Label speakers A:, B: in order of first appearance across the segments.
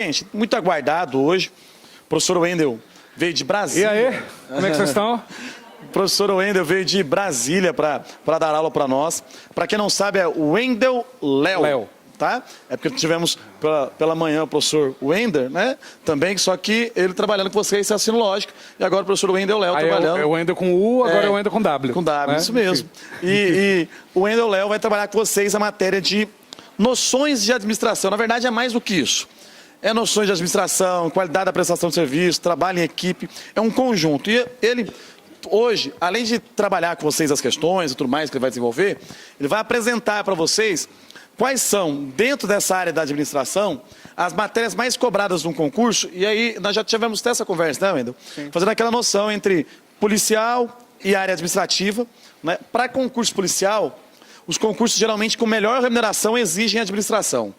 A: Gente, muito aguardado hoje. O professor Wendel veio de Brasília.
B: E aí, como é que vocês estão?
A: O professor Wendel veio de Brasília para dar aula para nós. Para quem não sabe, é o Wendel Léo. Tá? É porque tivemos pela manhã o professor Wender, né? Também, só que ele trabalhando com vocês, ensino lógico, e agora o professor Wendel Léo trabalhando.
B: É o Wendel com U, agora é o Wendel com W.
A: Com W,
B: né?
A: isso mesmo. E o Wendel Léo vai trabalhar com vocês a matéria de noções de administração. Na verdade, é mais do que isso. É noções de administração, qualidade da prestação de serviço, trabalho em equipe, é um conjunto. E ele, hoje, além de trabalhar com vocês as questões e tudo mais que ele vai desenvolver, ele vai apresentar para vocês quais são, dentro dessa área da administração, as matérias mais cobradas num concurso. E aí, nós já tivemos até essa conversa, né, Wendel? Sim. Fazendo aquela noção entre policial e área administrativa. Né? Para concurso policial, os concursos geralmente com melhor remuneração exigem administração.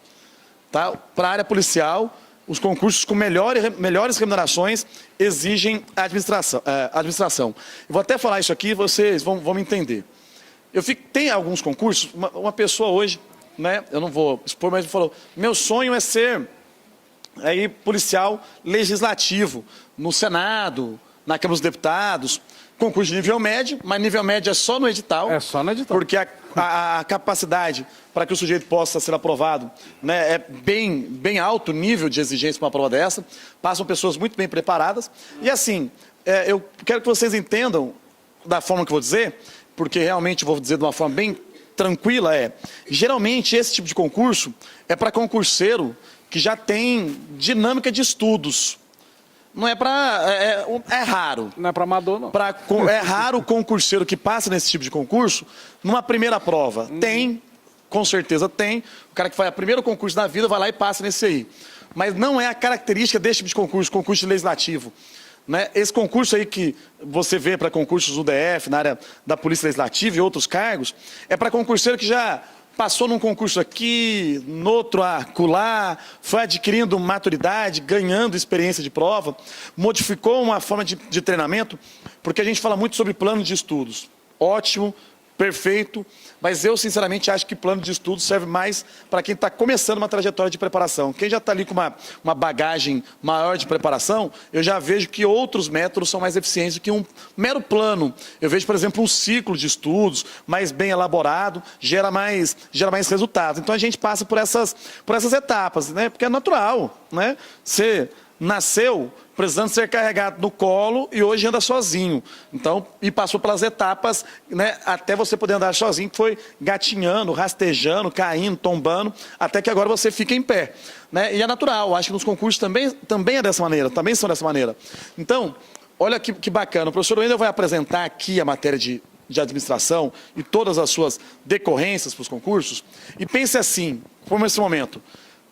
A: Tá? Para a área policial, os concursos com melhores remunerações exigem administração. Eu vou até falar isso aqui, vocês vão me entender. Tem alguns concursos, uma pessoa hoje, né, eu não vou expor, mas ele falou, meu sonho é ser policial legislativo, no Senado, na Câmara dos Deputados, concurso de nível médio, mas nível médio é só no edital.
B: É só no edital.
A: Porque a capacidade para que o sujeito possa ser aprovado, né, é bem alto o nível de exigência para uma prova dessa. Passam pessoas muito bem preparadas. E assim, eu quero que vocês entendam da forma que eu vou dizer, porque realmente vou dizer de uma forma bem tranquila, geralmente esse tipo de concurso é para concurseiro que já tem dinâmica de estudos. Não é para... É raro.
B: Não é para amador, não.
A: É raro o concurseiro que passa nesse tipo de concurso numa primeira prova. Tem, com certeza tem. O cara que faz o primeiro concurso da vida vai lá e passa nesse aí. Mas não é a característica desse tipo de concurso legislativo. Né? Esse concurso aí que você vê para concursos UDF, na área da Polícia Legislativa e outros cargos, é para concurseiro que já passou num concurso aqui, no outro acolá, foi adquirindo maturidade, ganhando experiência de prova, modificou uma forma de treinamento, porque a gente fala muito sobre plano de estudos. Ótimo, perfeito, mas eu sinceramente acho que plano de estudos serve mais para quem está começando uma trajetória de preparação. Quem já está ali com uma bagagem maior de preparação, eu já vejo que outros métodos são mais eficientes do que um mero plano. Eu vejo, por exemplo, um ciclo de estudos mais bem elaborado, gera mais resultados. Então a gente passa por essas etapas, né? Porque é natural, né? Você nasceu precisando ser carregado no colo e hoje anda sozinho. Então, e passou pelas etapas, né, até você poder andar sozinho, que foi gatinhando, rastejando, caindo, tombando, até que agora você fica em pé. Né? E é natural, acho que nos concursos também é dessa maneira, também são dessa maneira. Então, olha que bacana, o professor Wendel vai apresentar aqui a matéria de administração e todas as suas decorrências para os concursos, e pense assim, como nesse momento,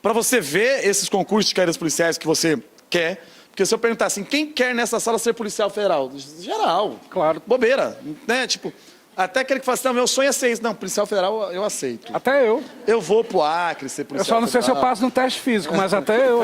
A: para você ver esses concursos de carreiras policiais que você quer. Porque se eu perguntar assim, quem quer nessa sala ser policial federal? Geral.
B: Claro.
A: Bobeira. Né? Tipo, até aquele que fala assim, não, meu sonho é ser isso. Não, policial federal eu aceito.
B: Até eu.
A: Eu vou pro Acre ser policial federal.
B: Eu só não sei se eu passo no teste físico, mas até eu.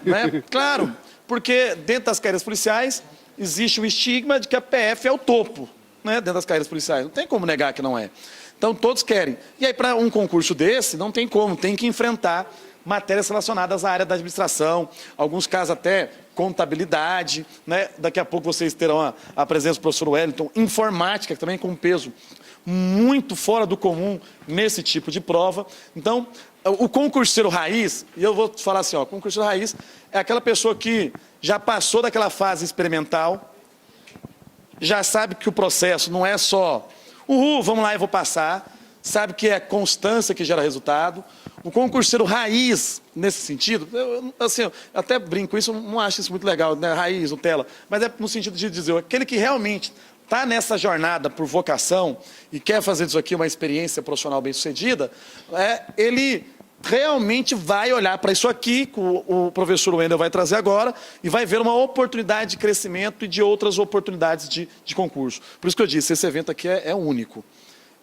A: Né? Claro, porque dentro das carreiras policiais existe um estigma de que a PF é o topo, né? Dentro das carreiras policiais. Não tem como negar que não é. Então todos querem. E aí para um concurso desse, não tem como, tem que enfrentar matérias relacionadas à área da administração, alguns casos até contabilidade, né? Daqui a pouco vocês terão a presença do professor Wellington, informática, que também com um peso muito fora do comum nesse tipo de prova. Então, o concurseiro raiz, e eu vou falar assim, ó, o concurseiro raiz é aquela pessoa que já passou daquela fase experimental, já sabe que o processo não é só, vamos lá, eu vou passar, sabe que é constância que gera resultado. O concurseiro raiz, nesse sentido, eu até brinco isso, não acho isso muito legal, né? Raiz, Nutella, mas é no sentido de dizer, aquele que realmente está nessa jornada por vocação e quer fazer disso aqui uma experiência profissional bem-sucedida, ele realmente vai olhar para isso aqui, que o professor Wendel vai trazer agora, e vai ver uma oportunidade de crescimento e de outras oportunidades de concurso. Por isso que eu disse, esse evento aqui é único.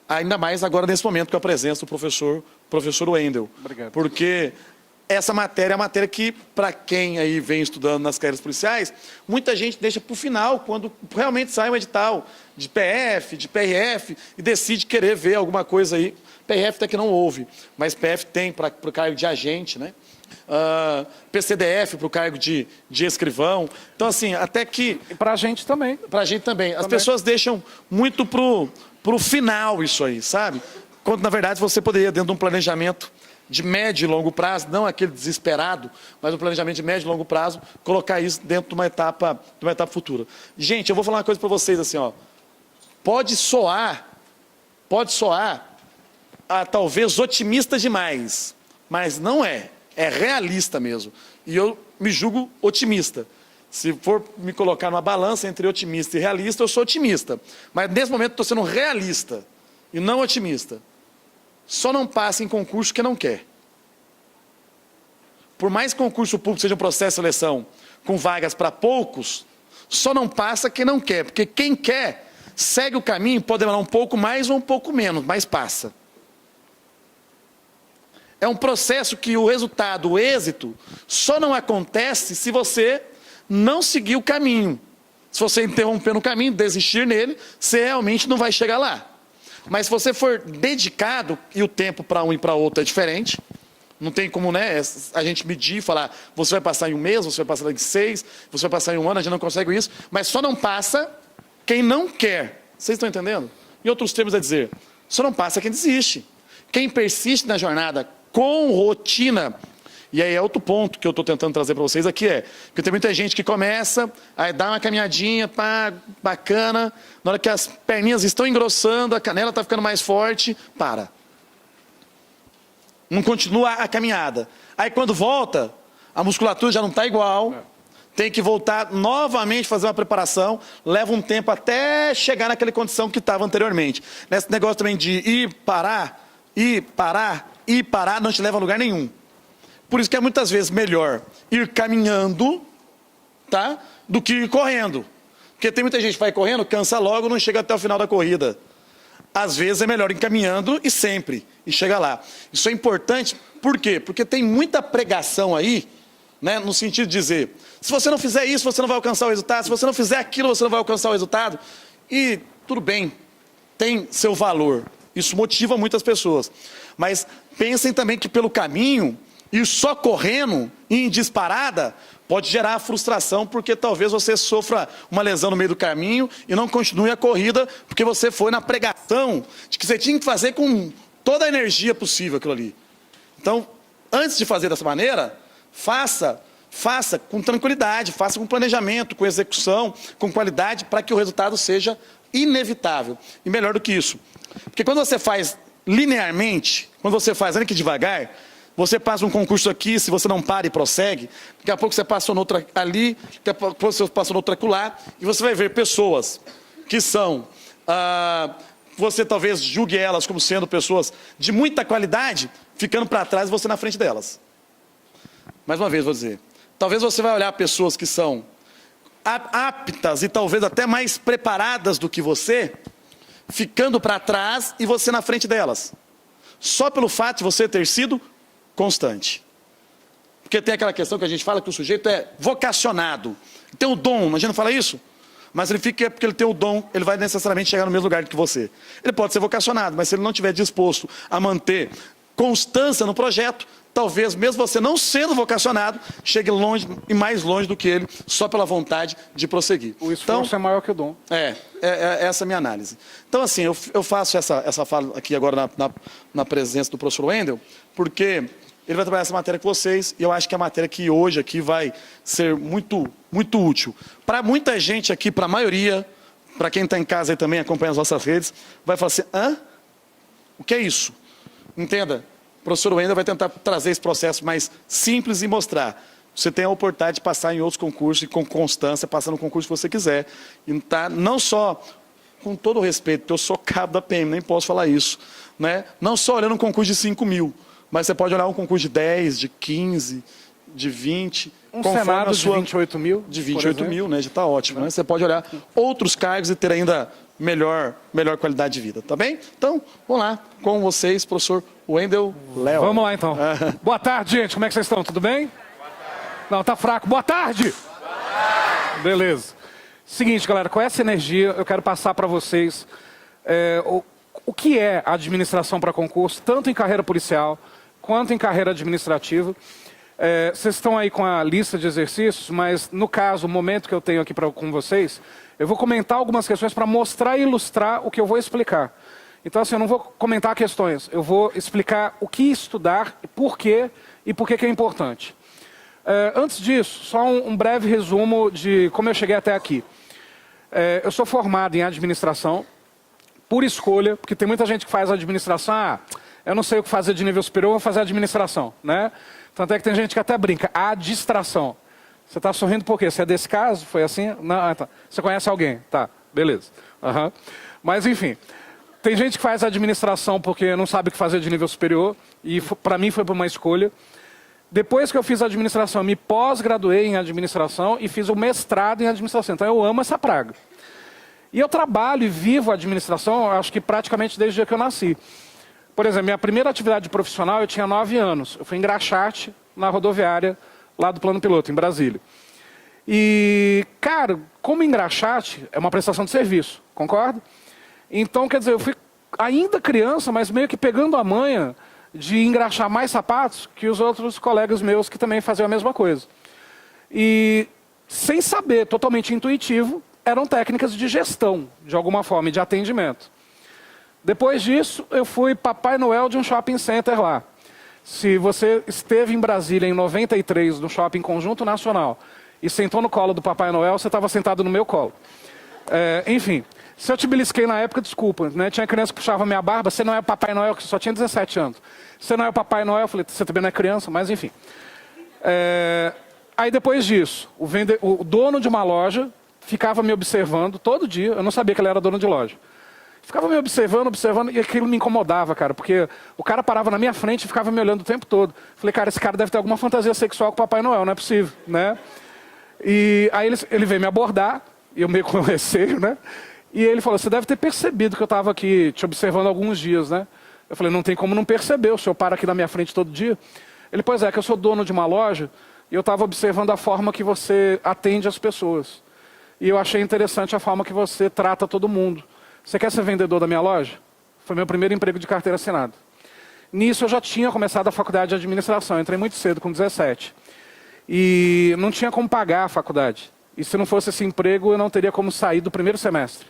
A: Ainda mais agora nesse momento com a presença do professor Wendel.
B: Obrigado.
A: Porque essa matéria é a matéria que, para quem aí vem estudando nas carreiras policiais, muita gente deixa para o final, quando realmente sai um edital de PF, de PRF, e decide querer ver alguma coisa aí. PRF até que não houve, mas PF tem para o cargo de agente, né? PCDF para o cargo de escrivão. Então, assim, até que...
B: E pra gente também.
A: Pra gente também. As pessoas deixam muito pro final isso aí, sabe? Quando, na verdade, você poderia, dentro de um planejamento de médio e longo prazo, não aquele desesperado, mas um planejamento de médio e longo prazo, colocar isso dentro de uma etapa futura. Gente, eu vou falar uma coisa para vocês assim, ó. Pode soar talvez otimista demais, mas não é. É realista mesmo. E eu me julgo otimista. Se for me colocar numa balança entre otimista e realista, eu sou otimista. Mas nesse momento estou sendo realista e não otimista. Só não passa em concurso que não quer. Por mais que concurso público seja um processo de seleção com vagas para poucos, só não passa quem não quer. Porque quem quer segue o caminho, pode demorar um pouco mais ou um pouco menos, mas passa. É um processo que o resultado, o êxito, só não acontece se você não seguir o caminho. Se você interromper no caminho, desistir nele, você realmente não vai chegar lá. Mas se você for dedicado, e o tempo para um e para outro é diferente, não tem como, né, a gente medir e falar, você vai passar em um mês, você vai passar em 6, você vai passar em um ano, a gente não consegue isso, mas só não passa quem não quer. Vocês estão entendendo? Em outros termos é dizer, só não passa quem desiste. Quem persiste na jornada com rotina, e aí é outro ponto que eu estou tentando trazer para vocês aqui, porque tem muita gente que começa, aí dá uma caminhadinha, pá, bacana, na hora que as perninhas estão engrossando, a canela está ficando mais forte, para. Não continua a caminhada. Aí quando volta, a musculatura já não está igual, tem que voltar novamente, fazer uma preparação, leva um tempo até chegar naquela condição que estava anteriormente. Nesse negócio também de ir, parar, não te leva a lugar nenhum. Por isso que é muitas vezes melhor ir caminhando, tá? Do que ir correndo. Porque tem muita gente que vai correndo, cansa logo, não chega até o final da corrida. Às vezes é melhor ir caminhando e sempre, e chega lá. Isso é importante, por quê? Porque tem muita pregação aí, né, no sentido de dizer, se você não fizer isso, você não vai alcançar o resultado, se você não fizer aquilo, você não vai alcançar o resultado. E tudo bem, tem seu valor. Isso motiva muitas pessoas. Mas pensem também que pelo caminho, ir só correndo, em disparada, pode gerar frustração, porque talvez você sofra uma lesão no meio do caminho e não continue a corrida, porque você foi na pregação de que você tinha que fazer com toda a energia possível aquilo ali. Então, antes de fazer dessa maneira, faça com tranquilidade, faça com planejamento, com execução, com qualidade, para que o resultado seja inevitável. E melhor do que isso, porque quando você faz linearmente, quando você faz ainda que devagar, você passa um concurso aqui, se você não para e prossegue, daqui a pouco você passou noutra ali, daqui a pouco você passou noutra acolá, e você vai ver pessoas que são, você talvez julgue elas como sendo pessoas de muita qualidade, ficando para trás e você na frente delas. Mais uma vez vou dizer, talvez você vai olhar pessoas que são aptas e talvez até mais preparadas do que você, ficando para trás e você na frente delas. Só pelo fato de você ter sido constante. Porque tem aquela questão que a gente fala que o sujeito é vocacionado. Tem o dom, a gente não fala isso? Mas ele fica porque ele tem o dom, ele vai necessariamente chegar no mesmo lugar que você. Ele pode ser vocacionado, mas se ele não estiver disposto a manter constância no projeto, talvez mesmo você não sendo vocacionado, chegue longe e mais longe do que ele, só pela vontade de prosseguir.
B: O esforço é maior que o dom.
A: Essa é a minha análise. Então, assim, eu faço essa fala aqui agora na presença do professor Wendel, porque ele vai trabalhar essa matéria com vocês, e eu acho que é a matéria que hoje aqui vai ser muito, muito útil. Para muita gente aqui, para a maioria, para quem está em casa aí também, acompanha as nossas redes, vai falar assim, hã? O que é isso? Entenda, o professor Wendel vai tentar trazer esse processo mais simples e mostrar. Você tem a oportunidade de passar em outros concursos e com constância, passar no concurso que você quiser. E tá, não só, com todo o respeito, porque eu sou cabo da PM, nem posso falar isso, né? Não só olhando um concurso de 5 mil, mas você pode olhar um concurso de 10, de 15, de 20.
B: Um Senado de 28 mil?
A: De 28 mil, né? Já está ótimo, né? Você pode olhar outros cargos e ter ainda melhor qualidade de vida, tá bem? Então, vamos lá, com vocês, professor Wendel Léo.
B: Vamos lá, então. Boa tarde, gente. Como é que vocês estão? Tudo bem? Boa tarde. Não, tá fraco. Boa tarde! Boa tarde! Beleza. Seguinte, galera, com essa energia, eu quero passar para vocês o que é a administração para concurso, tanto em carreira policial, quanto em carreira administrativa. Vocês estão aí com a lista de exercícios, mas no caso, o momento que eu tenho aqui com vocês, eu vou comentar algumas questões para mostrar e ilustrar o que eu vou explicar. Então, assim, eu não vou comentar questões, eu vou explicar o que estudar, por quê e por que é importante. Antes disso, só um breve resumo de como eu cheguei até aqui. Eu sou formado em administração, por escolha, porque tem muita gente que faz administração, eu não sei o que fazer de nível superior, vou fazer administração, né? Tanto é que tem gente que até brinca, a distração. Você está sorrindo por quê? Você é desse caso? Foi assim? Não, tá. Você conhece alguém? Tá, beleza. Uhum. Mas enfim, tem gente que faz administração porque não sabe o que fazer de nível superior, e para mim foi por uma escolha. Depois que eu fiz administração, eu me pós-graduei em administração e fiz o mestrado em administração. Então eu amo essa praga. E eu trabalho e vivo a administração, acho que praticamente desde o dia que eu nasci. Por exemplo, minha primeira atividade profissional, eu tinha 9 anos. Eu fui engraxate na rodoviária lá do Plano Piloto, em Brasília. E, cara, como engraxate, é uma prestação de serviço, concorda? Então, quer dizer, eu fui ainda criança, mas meio que pegando a manha de engraxar mais sapatos que os outros colegas meus que também faziam a mesma coisa. E, sem saber, totalmente intuitivo, eram técnicas de gestão, de alguma forma, e de atendimento. Depois disso, eu fui Papai Noel de um shopping center lá. Se você esteve em Brasília em 93, no Shopping Conjunto Nacional, e sentou no colo do Papai Noel, você estava sentado no meu colo. Enfim, se eu te belisquei na época, desculpa, né? Tinha criança que puxava minha barba, você não é o Papai Noel, que só tinha 17 anos. Você não é o Papai Noel, eu falei, você também não é criança, mas enfim. Aí depois disso, o dono de uma loja ficava me observando todo dia, eu não sabia que ele era dono de loja. Ficava me observando, e aquilo me incomodava, cara, porque o cara parava na minha frente e ficava me olhando o tempo todo. Falei, cara, esse cara deve ter alguma fantasia sexual com o Papai Noel, não é possível, né? E aí ele veio me abordar, e eu meio com receio, né? E ele falou, você deve ter percebido que eu estava aqui te observando há alguns dias, né? Eu falei, não tem como não perceber, o senhor para aqui na minha frente todo dia. Ele, pois é, que eu sou dono de uma loja, e eu estava observando a forma que você atende as pessoas. E eu achei interessante a forma que você trata todo mundo. Você quer ser vendedor da minha loja? Foi meu primeiro emprego de carteira assinada. Nisso eu já tinha começado a faculdade de administração, entrei muito cedo, com 17. E não tinha como pagar a faculdade. E se não fosse esse emprego, eu não teria como sair do primeiro semestre.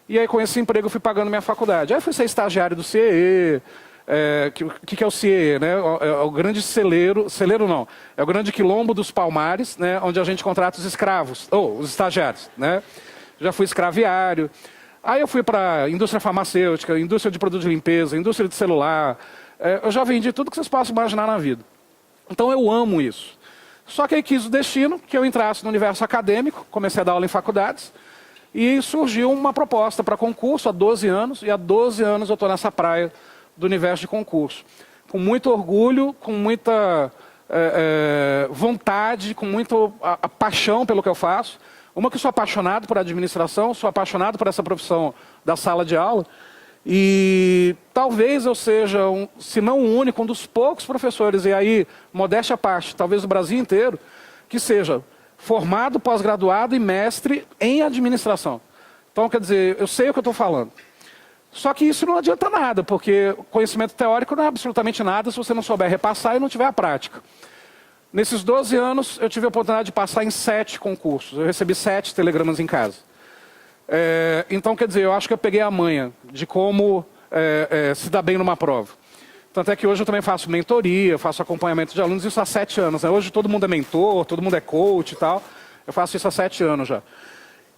B: E aí com esse emprego eu fui pagando minha faculdade. Aí fui ser estagiário do CIE. O que é o CIE? Né? É o grande celeiro não, é o grande quilombo dos Palmares, né? Onde a gente contrata os escravos, ou os estagiários. Né? Já fui escraviário. Aí eu fui para indústria farmacêutica, indústria de produto de limpeza, indústria de celular. Eu já vendi tudo que vocês possam imaginar na vida. Então eu amo isso. Só que aí quis o destino que eu entrasse no universo acadêmico, comecei a dar aula em faculdades, e surgiu uma proposta para concurso há 12 anos, e há 12 anos eu estou nessa praia do universo de concurso. Com muito orgulho, com muita vontade, com muita paixão pelo que eu faço. Uma que eu sou apaixonado por administração, sou apaixonado por essa profissão da sala de aula. E talvez eu seja, se não o único, um dos poucos professores, e aí, modéstia à parte, talvez o Brasil inteiro, que seja formado, pós-graduado e mestre em administração. Então, quer dizer, eu sei o que eu estou falando. Só que isso não adianta nada, porque conhecimento teórico não é absolutamente nada se você não souber repassar e não tiver a prática. Nesses 12 anos, eu tive a oportunidade de passar em 7 concursos. Eu recebi 7 telegramas em casa. Então, quer dizer, eu acho que eu peguei a manha de como se dar bem numa prova. Tanto é que hoje eu também faço mentoria, faço acompanhamento de alunos, isso há 7 anos. Né? Hoje todo mundo é mentor, todo mundo é coach e tal. Eu faço isso há 7 anos já.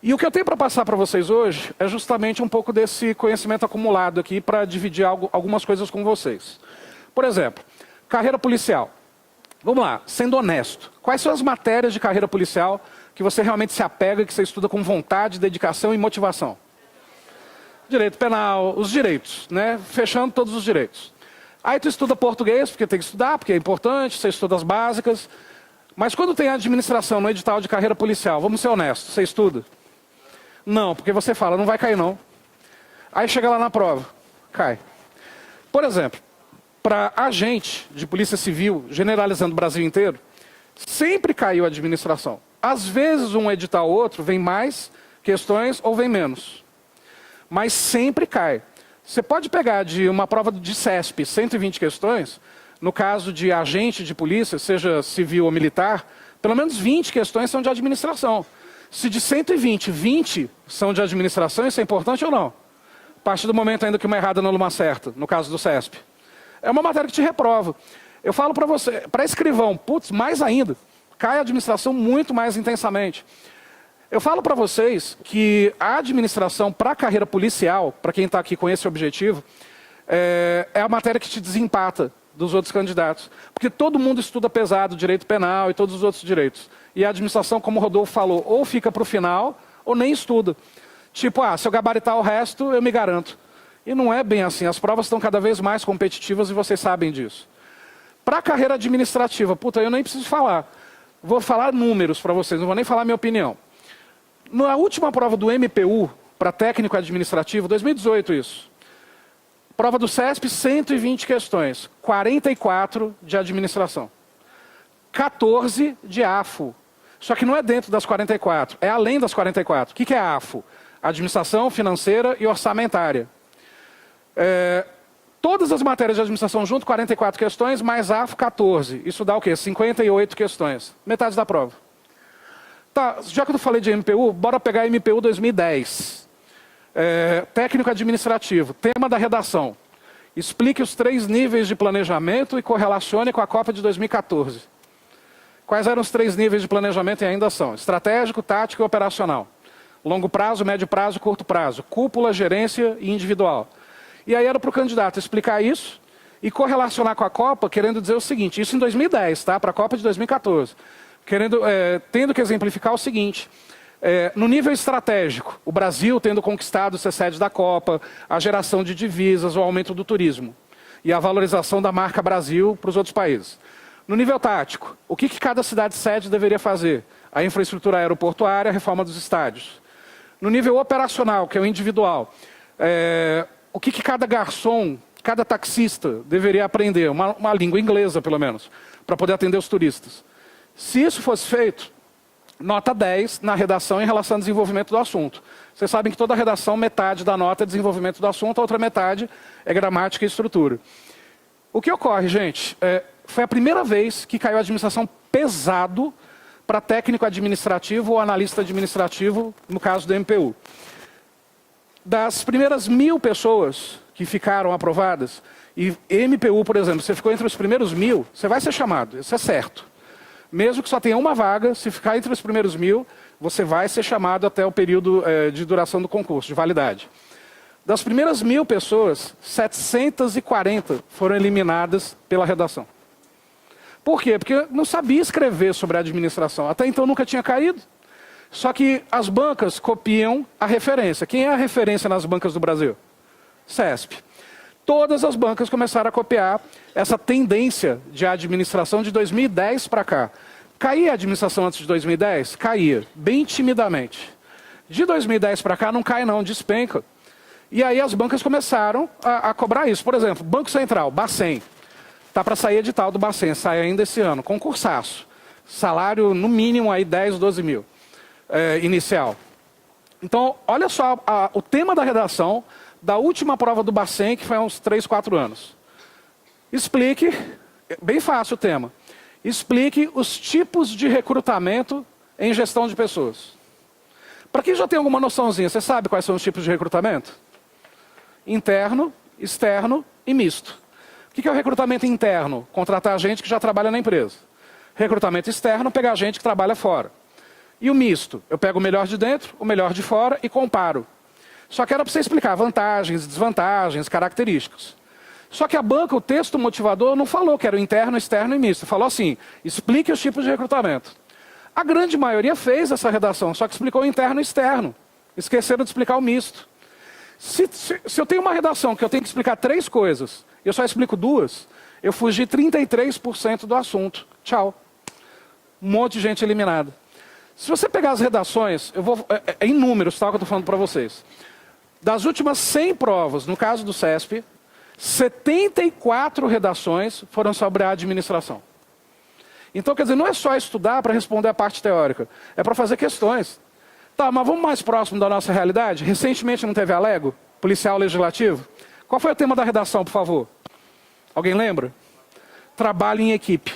B: E o que eu tenho para passar para vocês hoje é justamente um pouco desse conhecimento acumulado aqui para dividir algumas coisas com vocês. Por exemplo, carreira policial. Vamos lá, sendo honesto. Quais são as matérias de carreira policial que você realmente se apega, que você estuda com vontade, dedicação e motivação? Direito penal, os direitos, né? Fechando todos os direitos. Aí tu estuda português, porque tem que estudar, porque é importante, você estuda as básicas. Mas quando tem administração no edital de carreira policial, vamos ser honestos, você estuda? Não, porque você fala, não vai cair não. Aí chega lá na prova, cai. Por exemplo, para agente de polícia civil, generalizando o Brasil inteiro, sempre caiu a administração. Às vezes um edital ou outro vem mais questões ou vem menos. Mas sempre cai. Você pode pegar de uma prova de CESP 120 questões, no caso de agente de polícia, seja civil ou militar, pelo menos 20 questões são de administração. Se de 120, 20 são de administração, isso é importante ou não? A partir do momento ainda que uma errada anula uma certa, no caso do CESP. É uma matéria que te reprova. Eu falo para você, para escrivão, putz, mais ainda, cai a administração muito mais intensamente. Eu falo para vocês que a administração para a carreira policial, para quem está aqui com esse objetivo, é a matéria que te desempata dos outros candidatos. Porque todo mundo estuda pesado, direito penal e todos os outros direitos. E a administração, como o Rodolfo falou, ou fica para o final, ou nem estuda. Tipo, se eu gabaritar o resto, eu me garanto. E não é bem assim. As provas estão cada vez mais competitivas e vocês sabem disso. Para a carreira administrativa, puta, eu nem preciso falar. Vou falar números para vocês, não vou nem falar minha opinião. Na última prova do MPU, para técnico administrativo, 2018 isso. Prova do CESP, 120 questões, 44 de administração. 14 de AFO. Só que não é dentro das 44, é além das 44. O que é AFO? Administração financeira e orçamentária. Todas as matérias de administração junto, 44 questões, mais AFO, 14. Isso dá o quê? 58 questões. Metade da prova. Tá, já que eu falei de MPU, bora pegar MPU 2010. Técnico administrativo, tema da redação. Explique os 3 níveis de planejamento e correlacione com a Copa de 2014. Quais eram os 3 níveis de planejamento e ainda são? Estratégico, tático e operacional. Longo prazo, médio prazo e curto prazo. Cúpula, gerência e individual. E aí era para o candidato explicar isso e correlacionar com a Copa, querendo dizer o seguinte, isso em 2010, tá? Para a Copa de 2014. Tendo que exemplificar o seguinte, no nível estratégico, o Brasil tendo conquistado ser sede da Copa, a geração de divisas, o aumento do turismo e a valorização da marca Brasil para os outros países. No nível tático, o que cada cidade sede deveria fazer? A infraestrutura aeroportuária, a reforma dos estádios. No nível operacional, que é o individual, o que cada garçom, cada taxista deveria aprender? Uma língua inglesa, pelo menos, para poder atender os turistas. Se isso fosse feito, nota 10 na redação em relação ao desenvolvimento do assunto. Vocês sabem que toda redação, metade da nota é desenvolvimento do assunto, a outra metade é gramática e estrutura. O que ocorre, gente, foi a primeira vez que caiu a administração pesado para técnico administrativo ou analista administrativo, no caso do MPU. Das primeiras 1000 pessoas que ficaram aprovadas, e MPU, por exemplo, você ficou entre os primeiros 1000, você vai ser chamado, isso é certo. Mesmo que só tenha uma vaga, se ficar entre os primeiros 1000, você vai ser chamado até o período de duração do concurso, de validade. Das primeiras 1000 pessoas, 740 foram eliminadas pela redação. Por quê? Porque não sabia escrever sobre a administração. Até então nunca tinha caído. Só que as bancas copiam a referência. Quem é a referência nas bancas do Brasil? CESP. Todas as bancas começaram a copiar essa tendência de administração de 2010 para cá. Caía a administração antes de 2010? Caía, bem timidamente. De 2010 para cá não cai não, despenca. E aí as bancas começaram a cobrar isso. Por exemplo, Banco Central, Bacen. Está para sair edital do Bacen, sai ainda esse ano. Concursaço. Salário no mínimo aí 10, 12 mil. Inicial. Então, olha só o tema da redação da última prova do Bacen, que foi há uns 3, 4 anos. Explique, bem fácil o tema, explique os tipos de recrutamento em gestão de pessoas. Para quem já tem alguma noçãozinha, você sabe quais são os tipos de recrutamento? Interno, externo e misto. O que é o recrutamento interno? Contratar gente que já trabalha na empresa. Recrutamento externo, pegar gente que trabalha fora. E o misto? Eu pego o melhor de dentro, o melhor de fora e comparo. Só que era para você explicar vantagens, desvantagens, características. Só que a banca, o texto motivador, não falou que era o interno, externo e misto. Falou assim, explique os tipos de recrutamento. A grande maioria fez essa redação, só que explicou o interno e externo. Esqueceram de explicar o misto. Se eu tenho uma redação que eu tenho que explicar 3 coisas, e eu só explico 2, eu fugi 33% do assunto. Tchau. Um monte de gente eliminada. Se você pegar as redações, em números, tá, que eu estou falando para vocês. Das últimas 100 provas, no caso do CESP, 74 redações foram sobre a administração. Então, quer dizer, não é só estudar para responder a parte teórica, é para fazer questões. Tá, mas vamos mais próximo da nossa realidade? Recentemente não teve Alego, policial legislativo? Qual foi o tema da redação, por favor? Alguém lembra? trabalho em equipe.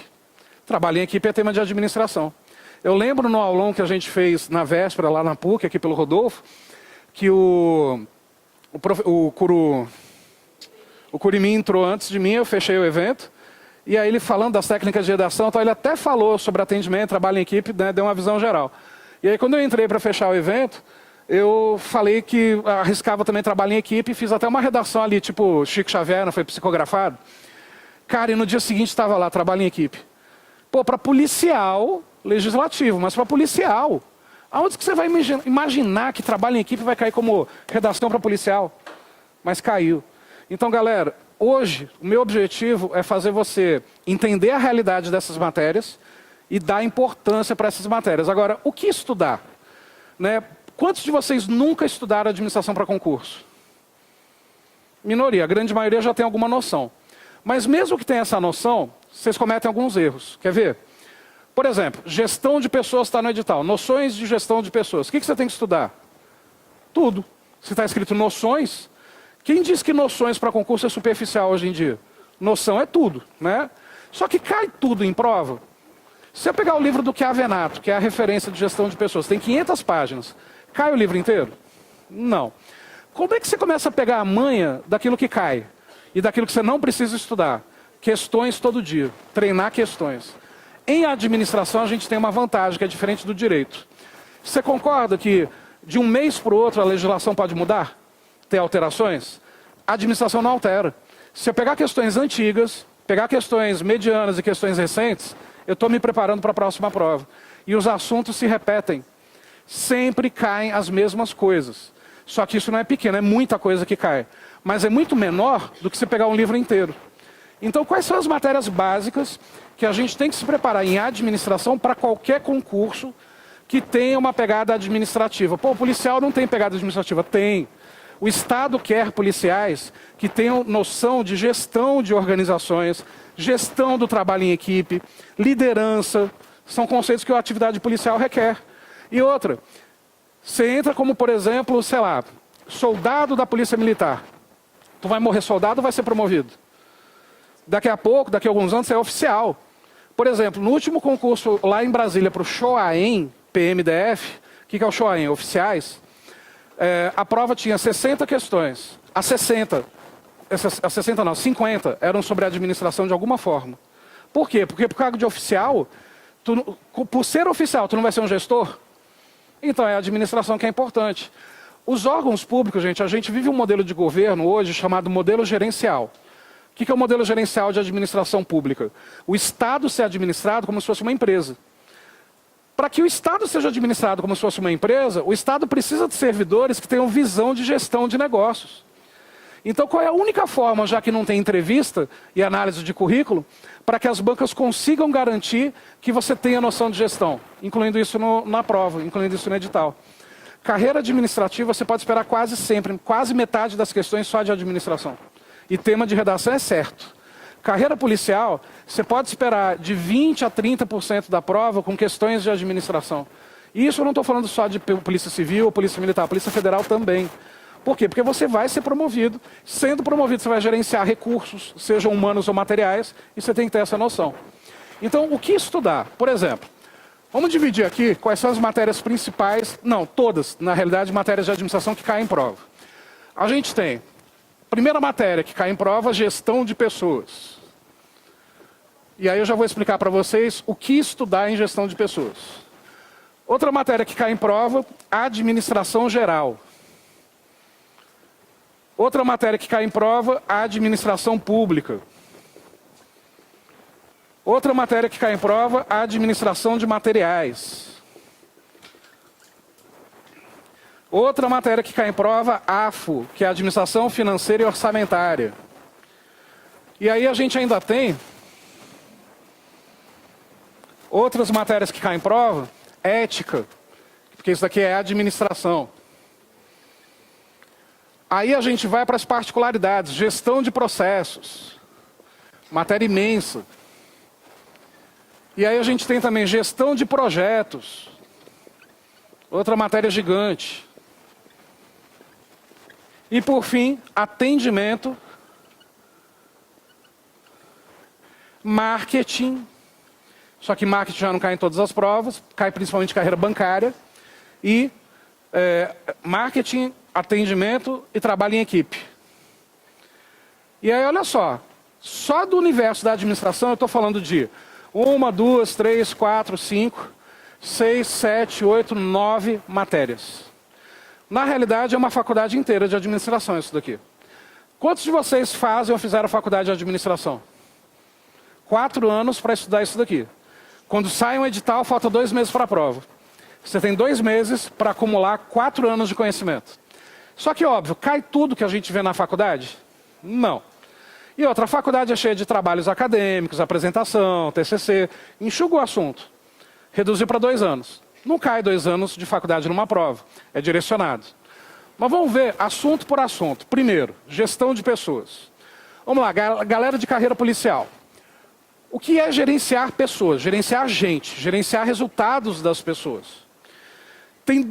B: Trabalho em equipe é tema de administração. Eu lembro no aulão que a gente fez na véspera, lá na PUC, aqui pelo Rodolfo, que o Curimim entrou antes de mim, eu fechei o evento, e aí ele falando das técnicas de redação, então ele até falou sobre atendimento, trabalho em equipe, né, deu uma visão geral. E aí quando eu entrei para fechar o evento, eu falei que arriscava também trabalho em equipe, e fiz até uma redação ali, tipo Chico Xavier, não foi psicografado. Cara, e no dia seguinte estava lá, trabalho em equipe. Pô, para policial, legislativo, mas para policial, aonde que você vai imaginar que trabalho em equipe vai cair como redação para policial? Mas caiu. Então, galera, hoje o meu objetivo é fazer você entender a realidade dessas matérias e dar importância para essas matérias. Agora, o que estudar? Né? Quantos de vocês nunca estudaram administração para concurso? Minoria, a grande maioria já tem alguma noção. Mas mesmo que tenha essa noção, vocês cometem alguns erros. Quer ver? Por exemplo, gestão de pessoas está no edital. Noções de gestão de pessoas. O que você tem que estudar? Tudo. Se está escrito noções, quem diz que noções para concurso é superficial hoje em dia? Noção é tudo, né? Só que cai tudo em prova. Se eu pegar o livro do Chiavenato, que é a referência de gestão de pessoas, tem 500 páginas. Cai o livro inteiro? Não. Como é que você começa a pegar a manha daquilo que cai? E daquilo que você não precisa estudar? Questões todo dia. Treinar questões. Em administração, a gente tem uma vantagem que é diferente do direito. Você concorda que de um mês para o outro a legislação pode mudar? Ter alterações? A administração não altera. Se eu pegar questões antigas, pegar questões medianas e questões recentes, eu estou me preparando para a próxima prova. E os assuntos se repetem. Sempre caem as mesmas coisas. Só que isso não é pequeno, é muita coisa que cai. Mas é muito menor do que você pegar um livro inteiro. Então, quais são as matérias básicas que a gente tem que se preparar em administração para qualquer concurso que tenha uma pegada administrativa? Pô, o policial não tem pegada administrativa? Tem. O Estado quer policiais que tenham noção de gestão de organizações, gestão do trabalho em equipe, liderança. São conceitos que a atividade policial requer. E outra, você entra como, por exemplo, sei lá, soldado da Polícia Militar. Tu vai morrer soldado ou vai ser promovido? Daqui a pouco, daqui a alguns anos, você é oficial. Por exemplo, no último concurso lá em Brasília para o Shoaem, PMDF, o que é o Shoaem? Oficiais. A prova tinha 60 questões. As 60 não, 50 eram sobre a administração de alguma forma. Por quê? Porque por cargo de oficial, por ser oficial, tu não vai ser um gestor? Então é a administração que é importante. Os órgãos públicos, gente, a gente vive um modelo de governo hoje chamado modelo gerencial. O que é o modelo gerencial de administração pública? O Estado ser administrado como se fosse uma empresa. Para que o Estado seja administrado como se fosse uma empresa, o Estado precisa de servidores que tenham visão de gestão de negócios. Então, qual é a única forma, já que não tem entrevista e análise de currículo, para que as bancas consigam garantir que você tenha noção de gestão, incluindo isso na prova, incluindo isso no edital? Carreira administrativa, você pode esperar quase sempre, quase metade das questões só de administração. E tema de redação é certo. Carreira policial, você pode esperar de 20% a 30% da prova com questões de administração. E isso eu não estou falando só de polícia civil ou polícia militar, polícia federal também. Por quê? Porque você vai ser promovido. Sendo promovido, você vai gerenciar recursos, sejam humanos ou materiais, e você tem que ter essa noção. Então, o que estudar? Por exemplo, vamos dividir aqui quais são as matérias principais, não, todas, na realidade, matérias de administração que caem em prova. A gente tem, primeira matéria que cai em prova, gestão de pessoas. E aí eu já vou explicar para vocês o que estudar em gestão de pessoas. Outra matéria que cai em prova, administração geral. Outra matéria que cai em prova, administração pública. Outra matéria que cai em prova, administração de materiais. Outra matéria que cai em prova, AFO, que é administração financeira e orçamentária. E aí a gente ainda tem outras matérias que caem em prova, ética, porque isso daqui é administração. Aí a gente vai para as particularidades, gestão de processos, matéria imensa. E aí a gente tem também gestão de projetos, outra matéria gigante. E por fim, atendimento marketing, só que marketing já não cai em todas as provas, cai principalmente em carreira bancária, e marketing, atendimento e trabalho em equipe. E aí, olha só do universo da administração eu estou falando de 1, 2, 3, 4, 5, 6, 7, 8, 9 matérias. Na realidade, é uma faculdade inteira de administração isso daqui. Quantos de vocês fazem ou fizeram faculdade de administração? 4 anos para estudar isso daqui. Quando sai um edital, falta 2 meses para a prova. Você tem 2 meses para acumular 4 anos de conhecimento. Só que, óbvio, cai tudo que a gente vê na faculdade? Não. E outra, a faculdade é cheia de trabalhos acadêmicos, apresentação, TCC, enxuga o assunto. Reduziu para 2 anos. Não cai 2 anos de faculdade numa prova, é direcionado. Mas vamos ver assunto por assunto. Primeiro, gestão de pessoas. Vamos lá, galera de carreira policial. O que é gerenciar pessoas? Gerenciar gente, gerenciar resultados das pessoas. Tem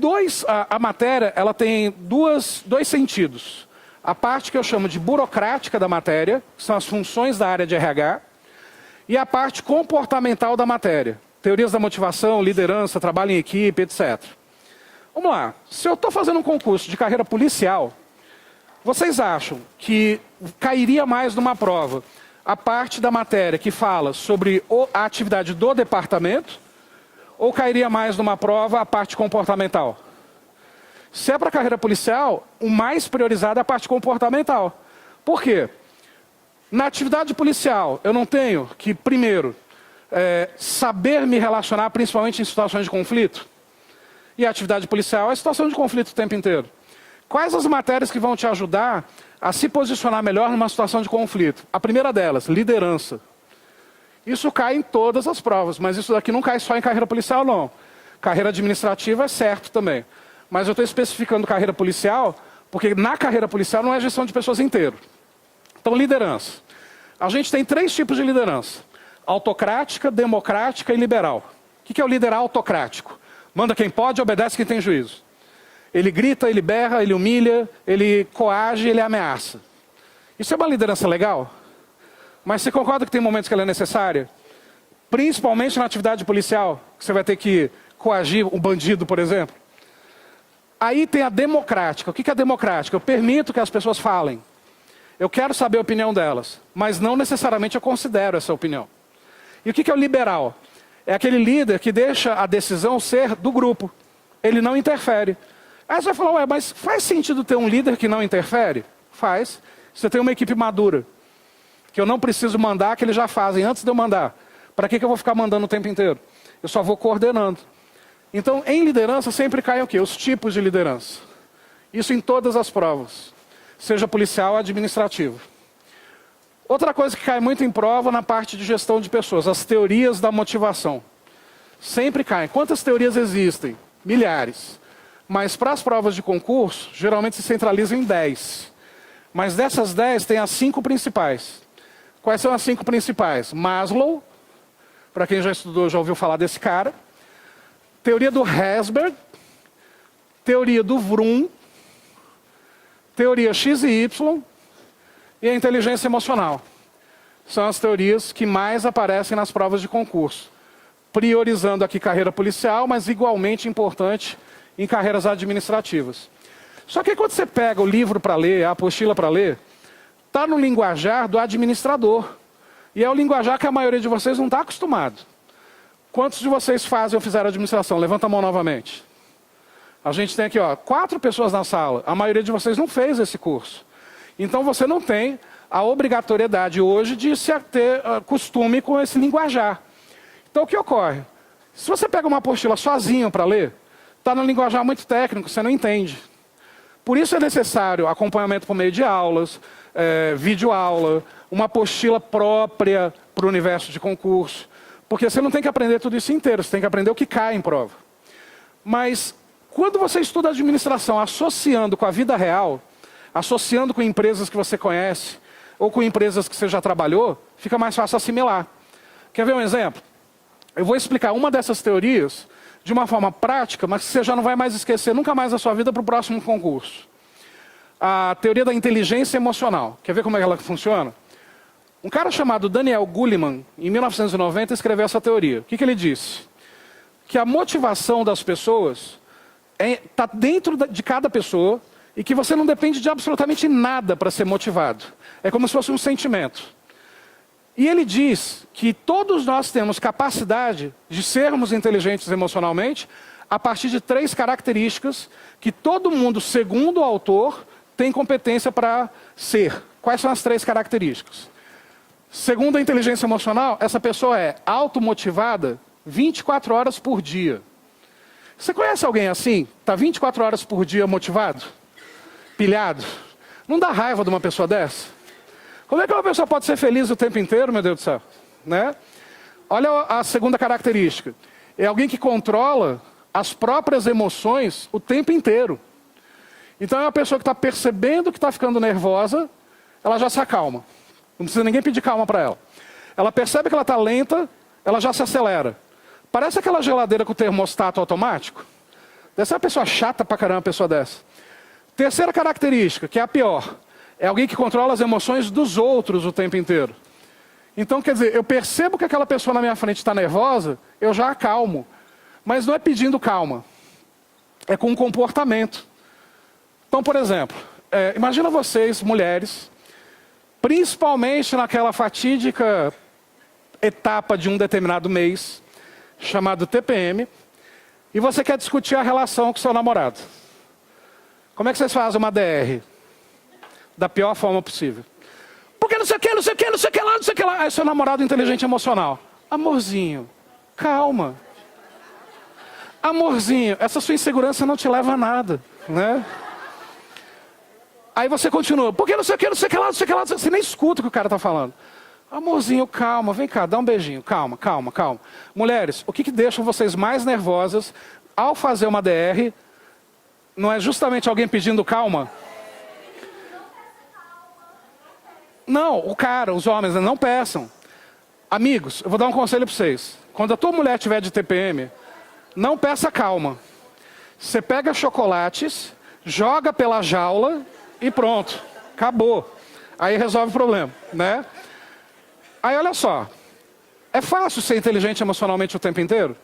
B: a matéria ela tem dois sentidos. A parte que eu chamo de burocrática da matéria, que são as funções da área de RH, e a parte comportamental da matéria. Teorias da motivação, liderança, trabalho em equipe, etc. Vamos lá, se eu estou fazendo um concurso de carreira policial, vocês acham que cairia mais numa prova a parte da matéria que fala sobre a atividade do departamento, ou cairia mais numa prova a parte comportamental? Se é para carreira policial, o mais priorizado é a parte comportamental. Por quê? Na atividade policial, eu não tenho que, primeiro, saber me relacionar, principalmente em situações de conflito. E a atividade policial é situação de conflito o tempo inteiro. Quais as matérias que vão te ajudar a se posicionar melhor numa situação de conflito? A primeira delas, liderança. Isso cai em todas as provas, mas isso daqui não cai só em carreira policial, não. Carreira administrativa é certo também. Mas eu estou especificando carreira policial, porque na carreira policial não é gestão de pessoas inteiro. Então, liderança. A gente tem 3 tipos de liderança. Autocrática, democrática e liberal. O que é o líder autocrático? Manda quem pode, obedece quem tem juízo. Ele grita, ele berra, ele humilha, ele coage, ele ameaça. Isso é uma liderança legal? Mas você concorda que tem momentos que ela é necessária? Principalmente na atividade policial, que você vai ter que coagir um bandido, por exemplo. Aí tem a democrática. O que é a democrática? Eu permito que as pessoas falem. Eu quero saber a opinião delas, mas não necessariamente eu considero essa opinião. E o que é o liberal? É aquele líder que deixa a decisão ser do grupo. Ele não interfere. Aí você vai falar, ué, mas faz sentido ter um líder que não interfere? Faz. Você tem uma equipe madura, que eu não preciso mandar, que eles já fazem antes de eu mandar. Para que eu vou ficar mandando o tempo inteiro? Eu só vou coordenando. Então, em liderança, sempre caem o quê? Os tipos de liderança. Isso em todas as provas. Seja policial ou administrativo. Outra coisa que cai muito em prova na parte de gestão de pessoas, as teorias da motivação. Sempre caem. Quantas teorias existem? Milhares. Mas para as provas de concurso, geralmente se centralizam em 10. Mas dessas 10, tem as 5 principais. Quais são as 5 principais? Maslow, para quem já estudou, já ouviu falar desse cara. Teoria do Herzberg, teoria do Vroom, teoria X e Y e a inteligência emocional. São as teorias que mais aparecem nas provas de concurso. Priorizando aqui carreira policial, mas igualmente importante em carreiras administrativas. Só que quando você pega o livro para ler, a apostila para ler, está no linguajar do administrador. E é o linguajar que a maioria de vocês não está acostumado. Quantos de vocês fazem ou fizeram administração? Levanta a mão novamente. A gente tem aqui 4 pessoas na sala. A maioria de vocês não fez esse curso. Então você não tem a obrigatoriedade hoje de se ter costume com esse linguajar. Então o que ocorre? Se você pega uma apostila sozinho para ler, está no linguajar muito técnico, você não entende. Por isso é necessário acompanhamento por meio de aulas, videoaula, uma apostila própria para o universo de concurso. Porque você não tem que aprender tudo isso inteiro, você tem que aprender o que cai em prova. Mas quando você estuda administração associando com a vida real, associando com empresas que você conhece, ou com empresas que você já trabalhou, fica mais fácil assimilar. Quer ver um exemplo? Eu vou explicar uma dessas teorias de uma forma prática, mas que você já não vai mais esquecer nunca mais na sua vida para o próximo concurso. A teoria da inteligência emocional. Quer ver como é que ela funciona? Um cara chamado Daniel Goleman, em 1990, escreveu essa teoria. O que ele disse? Que a motivação das pessoas está dentro de cada pessoa e que você não depende de absolutamente nada para ser motivado. É como se fosse um sentimento. E ele diz que todos nós temos capacidade de sermos inteligentes emocionalmente a partir de 3 características que todo mundo, segundo o autor, tem competência para ser. Quais são as 3 características? Segundo a inteligência emocional, essa pessoa é automotivada 24 horas por dia. Você conhece alguém assim? Está 24 horas por dia motivado? Pilhado? Não dá raiva de uma pessoa dessa? Como é que uma pessoa pode ser feliz o tempo inteiro, meu Deus do céu? Né? Olha a segunda característica. É alguém que controla as próprias emoções o tempo inteiro. Então é uma pessoa que está percebendo que está ficando nervosa, ela já se acalma. Não precisa ninguém pedir calma para ela. Ela percebe que ela está lenta, ela já se acelera. Parece aquela geladeira com o termostato automático. Deve ser uma pessoa chata pra caramba, uma pessoa dessa. Terceira característica, que é a pior. É alguém que controla as emoções dos outros o tempo inteiro. Então, quer dizer, eu percebo que aquela pessoa na minha frente está nervosa, eu já acalmo. Mas não é pedindo calma. É com um comportamento. Então, por exemplo, imagina vocês, mulheres, principalmente naquela fatídica etapa de um determinado mês, chamado TPM, e você quer discutir a relação com seu namorado. Como é que vocês fazem uma DR? Da pior forma possível. Porque não sei o que, não sei o que, não sei o que lá, não sei o que lá. Aí seu namorado inteligente emocional. Amorzinho, calma. Amorzinho, essa sua insegurança não te leva a nada, né? Aí você continua. Porque não sei o que, não sei o que lá, não sei o que lá. Você nem escuta o que o cara está falando. Amorzinho, calma, vem cá, dá um beijinho. Calma, calma, calma. Mulheres, o que deixa vocês mais nervosas ao fazer uma DR? Não é justamente alguém pedindo calma? Não, o cara, os homens, não peçam. Amigos, eu vou dar um conselho para vocês. Quando a tua mulher tiver de TPM, não peça calma. Você pega chocolates, joga pela jaula e pronto. Acabou. Aí resolve o problema, né? Aí olha só, é fácil ser inteligente emocionalmente o tempo inteiro?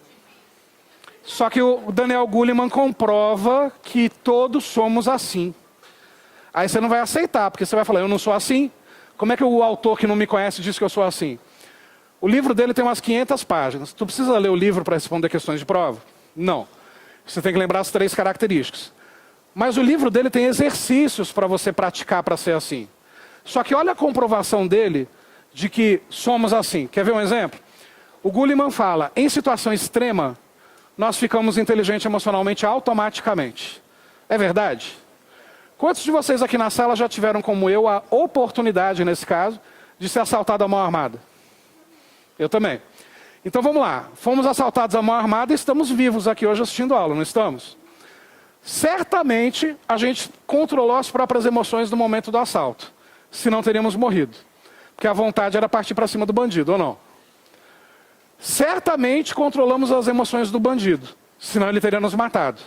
B: Só que o Daniel Goleman comprova que todos somos assim. Aí você não vai aceitar, porque você vai falar, eu não sou assim. Como é que o autor que não me conhece diz que eu sou assim? O livro dele tem umas 500 páginas. Tu precisa ler o livro para responder questões de prova? Não. Você tem que lembrar as 3 características. Mas o livro dele tem exercícios para você praticar para ser assim. Só que olha a comprovação dele de que somos assim. Quer ver um exemplo? O Goleman fala, em situação extrema, nós ficamos inteligentes emocionalmente automaticamente. É verdade? Quantos de vocês aqui na sala já tiveram, como eu, a oportunidade, nesse caso, de ser assaltado à mão armada? Eu também. Então vamos lá. Fomos assaltados à mão armada e estamos vivos aqui hoje assistindo aula, não estamos? Certamente a gente controlou as próprias emoções no momento do assalto. Senão teríamos morrido. Porque a vontade era partir para cima do bandido, ou não? Certamente controlamos as emoções do bandido. Senão ele teria nos matado.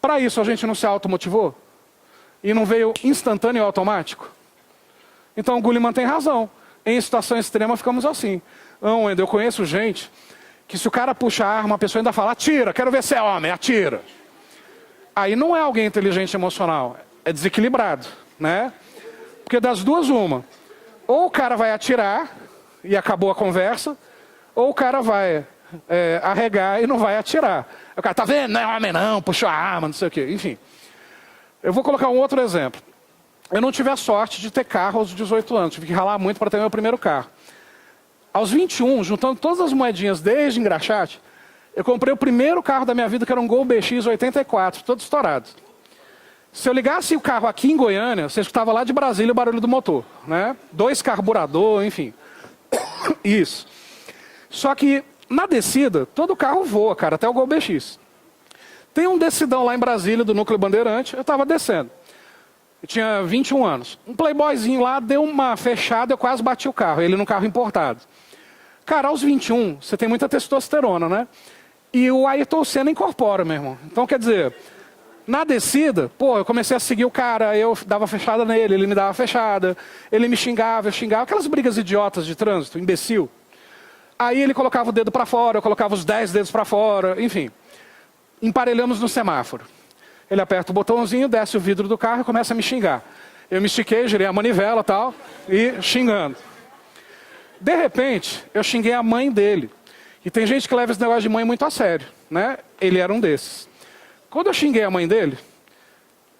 B: Para isso a gente não se automotivou? E não veio instantâneo e automático? Então o Goleman tem razão. Em situação extrema ficamos assim. Não, Wendel, eu conheço gente que se o cara puxa a arma, a pessoa ainda fala, atira, quero ver se é homem, atira. Aí não é alguém inteligente emocional, é desequilibrado, né? Porque das duas uma. Ou o cara vai atirar e acabou a conversa, ou o cara vai arregar e não vai atirar. O cara, tá vendo? Não é homem não, puxou a arma, não sei o quê. Enfim. Eu vou colocar um outro exemplo. Eu não tive a sorte de ter carro aos 18 anos. Tive que ralar muito para ter meu primeiro carro. Aos 21, juntando todas as moedinhas desde engraxate, eu comprei o primeiro carro da minha vida, que era um Gol BX 84, todo estourado. Se eu ligasse o carro aqui em Goiânia, você escutava lá de Brasília o barulho do motor, né? 2 carburador, enfim. Isso. Só que na descida, todo carro voa, cara, até o Gol BX. Tem um descidão lá em Brasília, do Núcleo Bandeirante, eu estava descendo. Eu tinha 21 anos. Um playboyzinho lá deu uma fechada, eu quase bati o carro, ele num carro importado. Cara, aos 21, você tem muita testosterona, né? E o Ayrton Senna incorpora, meu irmão. Então, quer dizer, Na descida, pô, eu comecei a seguir o cara, eu dava fechada nele, ele me dava fechada, ele me xingava, eu xingava, aquelas brigas idiotas de trânsito, imbecil. Aí ele colocava o dedo para fora, eu colocava os 10 dedos para fora, enfim. Emparelhamos no semáforo. Ele aperta o botãozinho, desce o vidro do carro e começa a me xingar. Eu me estiquei, girei a manivela e tal, e xingando. De repente, eu xinguei a mãe dele. E tem gente que leva esse negócio de mãe muito a sério, né? Ele era um desses. Quando eu xinguei a mãe dele,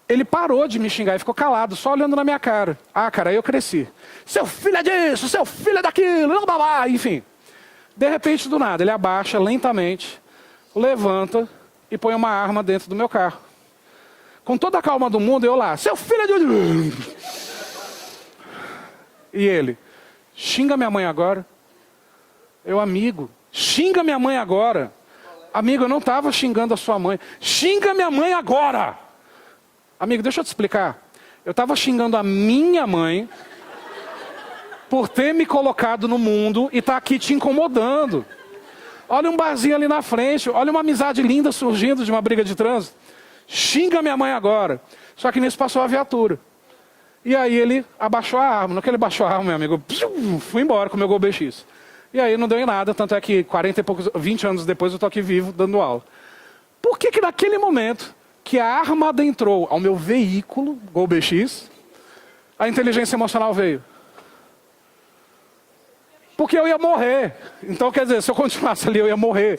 B: ele parou de me xingar e ficou calado, só olhando na minha cara. Ah, cara, aí eu cresci. Seu filho é disso, seu filho é daquilo, não babá, enfim. De repente, do nada, ele abaixa lentamente, levanta e põe uma arma dentro do meu carro. Com toda a calma do mundo, eu lá, seu filho é de... E ele, xinga minha mãe agora. Eu, amigo, xinga minha mãe agora. Amigo, eu não estava xingando a sua mãe. Xinga minha mãe agora. Amigo, deixa eu te explicar. Eu estava xingando a minha mãe por ter me colocado no mundo e tá aqui te incomodando. Olha um barzinho ali na frente, olha uma amizade linda surgindo de uma briga de trânsito. Xinga minha mãe agora. Só que nisso passou a viatura. E aí ele abaixou a arma. No que ele baixou a arma, meu amigo, fui embora com o meu Gol BX. E aí não deu em nada, tanto é que 20 anos depois eu tô aqui vivo dando aula. Por que que naquele momento que a arma adentrou ao meu veículo, Gol BX, a inteligência emocional veio? Porque eu ia morrer. Então, quer dizer, se eu continuasse ali, eu ia morrer.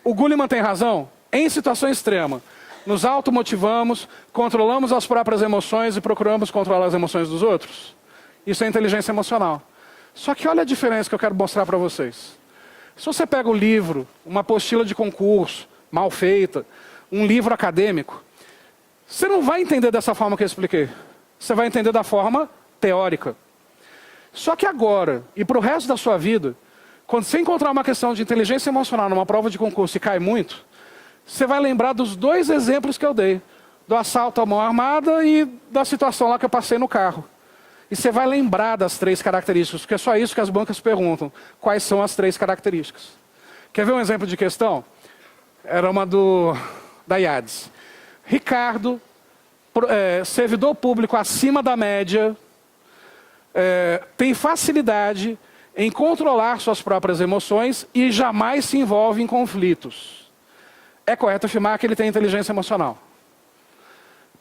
B: O Goleman tem razão? Em situação extrema, nos automotivamos, controlamos as próprias emoções e procuramos controlar as emoções dos outros. Isso é inteligência emocional. Só que olha a diferença que eu quero mostrar para vocês. Se você pega o livro, uma apostila de concurso, mal feita, um livro acadêmico, você não vai entender dessa forma que eu expliquei. Você vai entender da forma teórica. Só que agora, e para o resto da sua vida, quando você encontrar uma questão de inteligência emocional numa prova de concurso e cai muito, você vai lembrar dos 2 exemplos que eu dei. Do assalto à mão armada e da situação lá que eu passei no carro. E você vai lembrar das 3 características, porque é só isso que as bancas perguntam. Quais são as 3 características? Quer ver um exemplo de questão? Era uma da IADES. Ricardo, servidor público acima da média, tem facilidade em controlar suas próprias emoções e jamais se envolve em conflitos. É correto afirmar que ele tem inteligência emocional.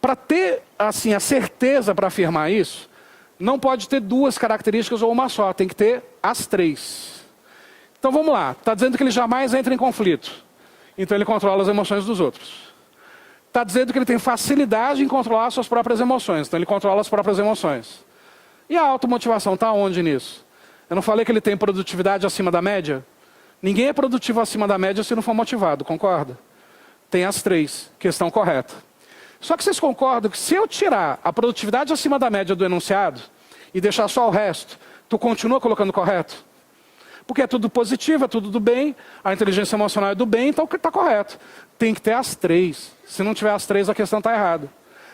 B: Para ter assim, a certeza para afirmar isso, não pode ter 2 características ou uma só, tem que ter as 3. Então vamos lá, está dizendo que ele jamais entra em conflito. Então ele controla as emoções dos outros. Está dizendo que ele tem facilidade em controlar suas próprias emoções, então ele controla as próprias emoções. E a automotivação está onde nisso? Eu não falei que ele tem produtividade acima da média? Ninguém é produtivo acima da média se não for motivado, concorda? Tem as 3, questão correta. Só que vocês concordam que se eu tirar a produtividade acima da média do enunciado e deixar só o resto, tu continua colocando correto? Porque é tudo positivo, é tudo do bem, a inteligência emocional é do bem, então está correto. Tem que ter as 3. Se não tiver as 3, a questão está errada.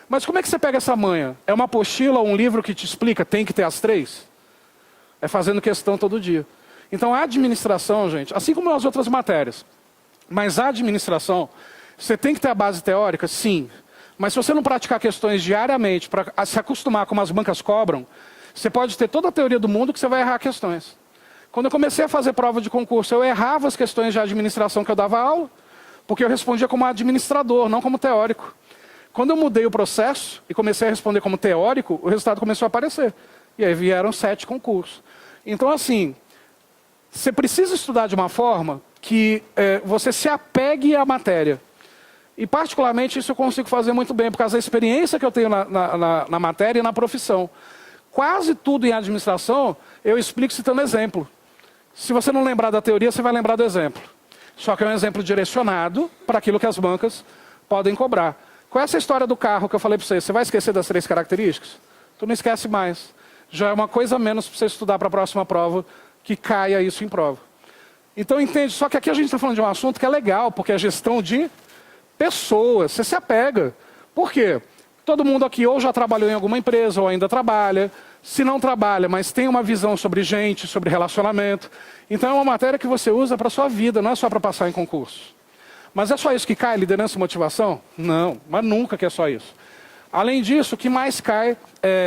B: Mas como é que você pega essa manha? É uma apostila ou um livro que te explica tem que ter as 3? É fazendo questão todo dia. Então a administração, gente, assim como as outras matérias, mas a administração, você tem que ter a base teórica? Sim. Mas se você não praticar questões diariamente para se acostumar como as bancas cobram, você pode ter toda a teoria do mundo que você vai errar questões. Quando eu comecei a fazer prova de concurso, eu errava as questões de administração que eu dava aula, porque eu respondia como administrador, não como teórico. Quando eu mudei o processo e comecei a responder como teórico, o resultado começou a aparecer. E aí vieram 7 concursos. Então assim, você precisa estudar de uma forma que você se apegue à matéria. E particularmente isso eu consigo fazer muito bem, por causa da experiência que eu tenho na matéria e na profissão. Quase tudo em administração eu explico citando exemplo. Se você não lembrar da teoria, você vai lembrar do exemplo. Só que é um exemplo direcionado para aquilo que as bancas podem cobrar. Qual é essa história do carro que eu falei para você? Você vai esquecer das 3 características? Tu não esquece mais. Já é uma coisa a menos para você estudar para a próxima prova, que caia isso em prova. Então entende, só que aqui a gente está falando de um assunto que é legal, porque é gestão de pessoas, você se apega. Por quê? Todo mundo aqui ou já trabalhou em alguma empresa ou ainda trabalha. Se não trabalha, mas tem uma visão sobre gente, sobre relacionamento. Então é uma matéria que você usa para a sua vida, não é só para passar em concurso. Mas é só isso que cai, liderança e motivação? Não, mas nunca que é só isso. Além disso, o que mais cai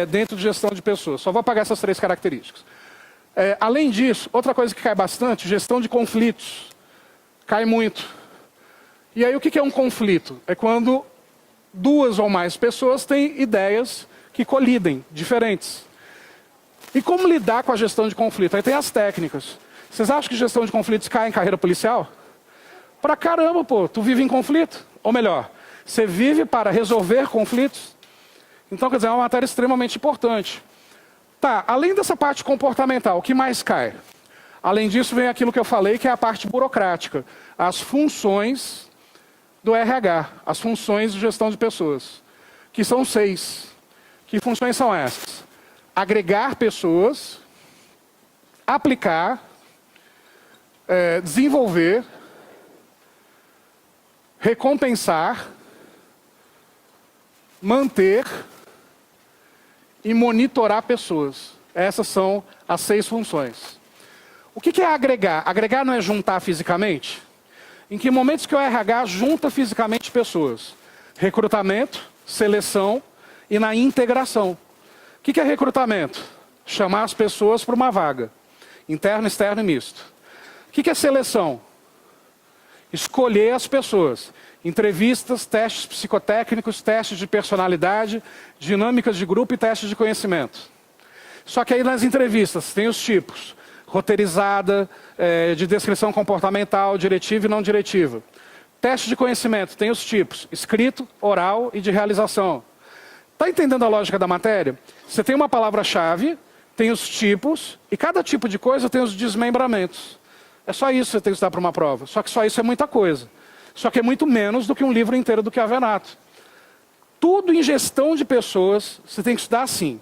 B: dentro de gestão de pessoas? Só vou apagar essas 3 características. Além disso, outra coisa que cai bastante, gestão de conflitos. Cai muito. E aí o que é um conflito? É quando 2 ou mais pessoas têm ideias que colidem, diferentes. E como lidar com a gestão de conflito? Aí tem as técnicas. Vocês acham que gestão de conflitos cai em carreira policial? Pra caramba, pô. Tu vive em conflito? Ou melhor, você vive para resolver conflitos? Então, quer dizer, é uma matéria extremamente importante. Tá, além dessa parte comportamental, o que mais cai? Além disso, vem aquilo que eu falei, que é a parte burocrática. As funções do RH, as funções de gestão de pessoas, que são 6. Que funções são essas? Agregar pessoas, aplicar, desenvolver, recompensar, manter e monitorar pessoas. Essas são as 6 funções. O que é agregar? Agregar não é juntar fisicamente? Em que momentos que o RH junta fisicamente pessoas? Recrutamento, seleção e na integração. O que é recrutamento? Chamar as pessoas para uma vaga. Interno, externo e misto. O que é seleção? Escolher as pessoas. Entrevistas, testes psicotécnicos, testes de personalidade, dinâmicas de grupo e testes de conhecimento. Só que aí nas entrevistas tem os tipos. Roteirizada, de descrição comportamental, diretiva e não diretiva. Teste de conhecimento tem os tipos. Escrito, oral e de realização. Está entendendo a lógica da matéria? Você tem uma palavra-chave, tem os tipos, e cada tipo de coisa tem os desmembramentos. É só isso que você tem que estudar para uma prova. Só que só isso é muita coisa. Só que é muito menos do que um livro inteiro do Chiavenato. Tudo em gestão de pessoas, você tem que estudar assim.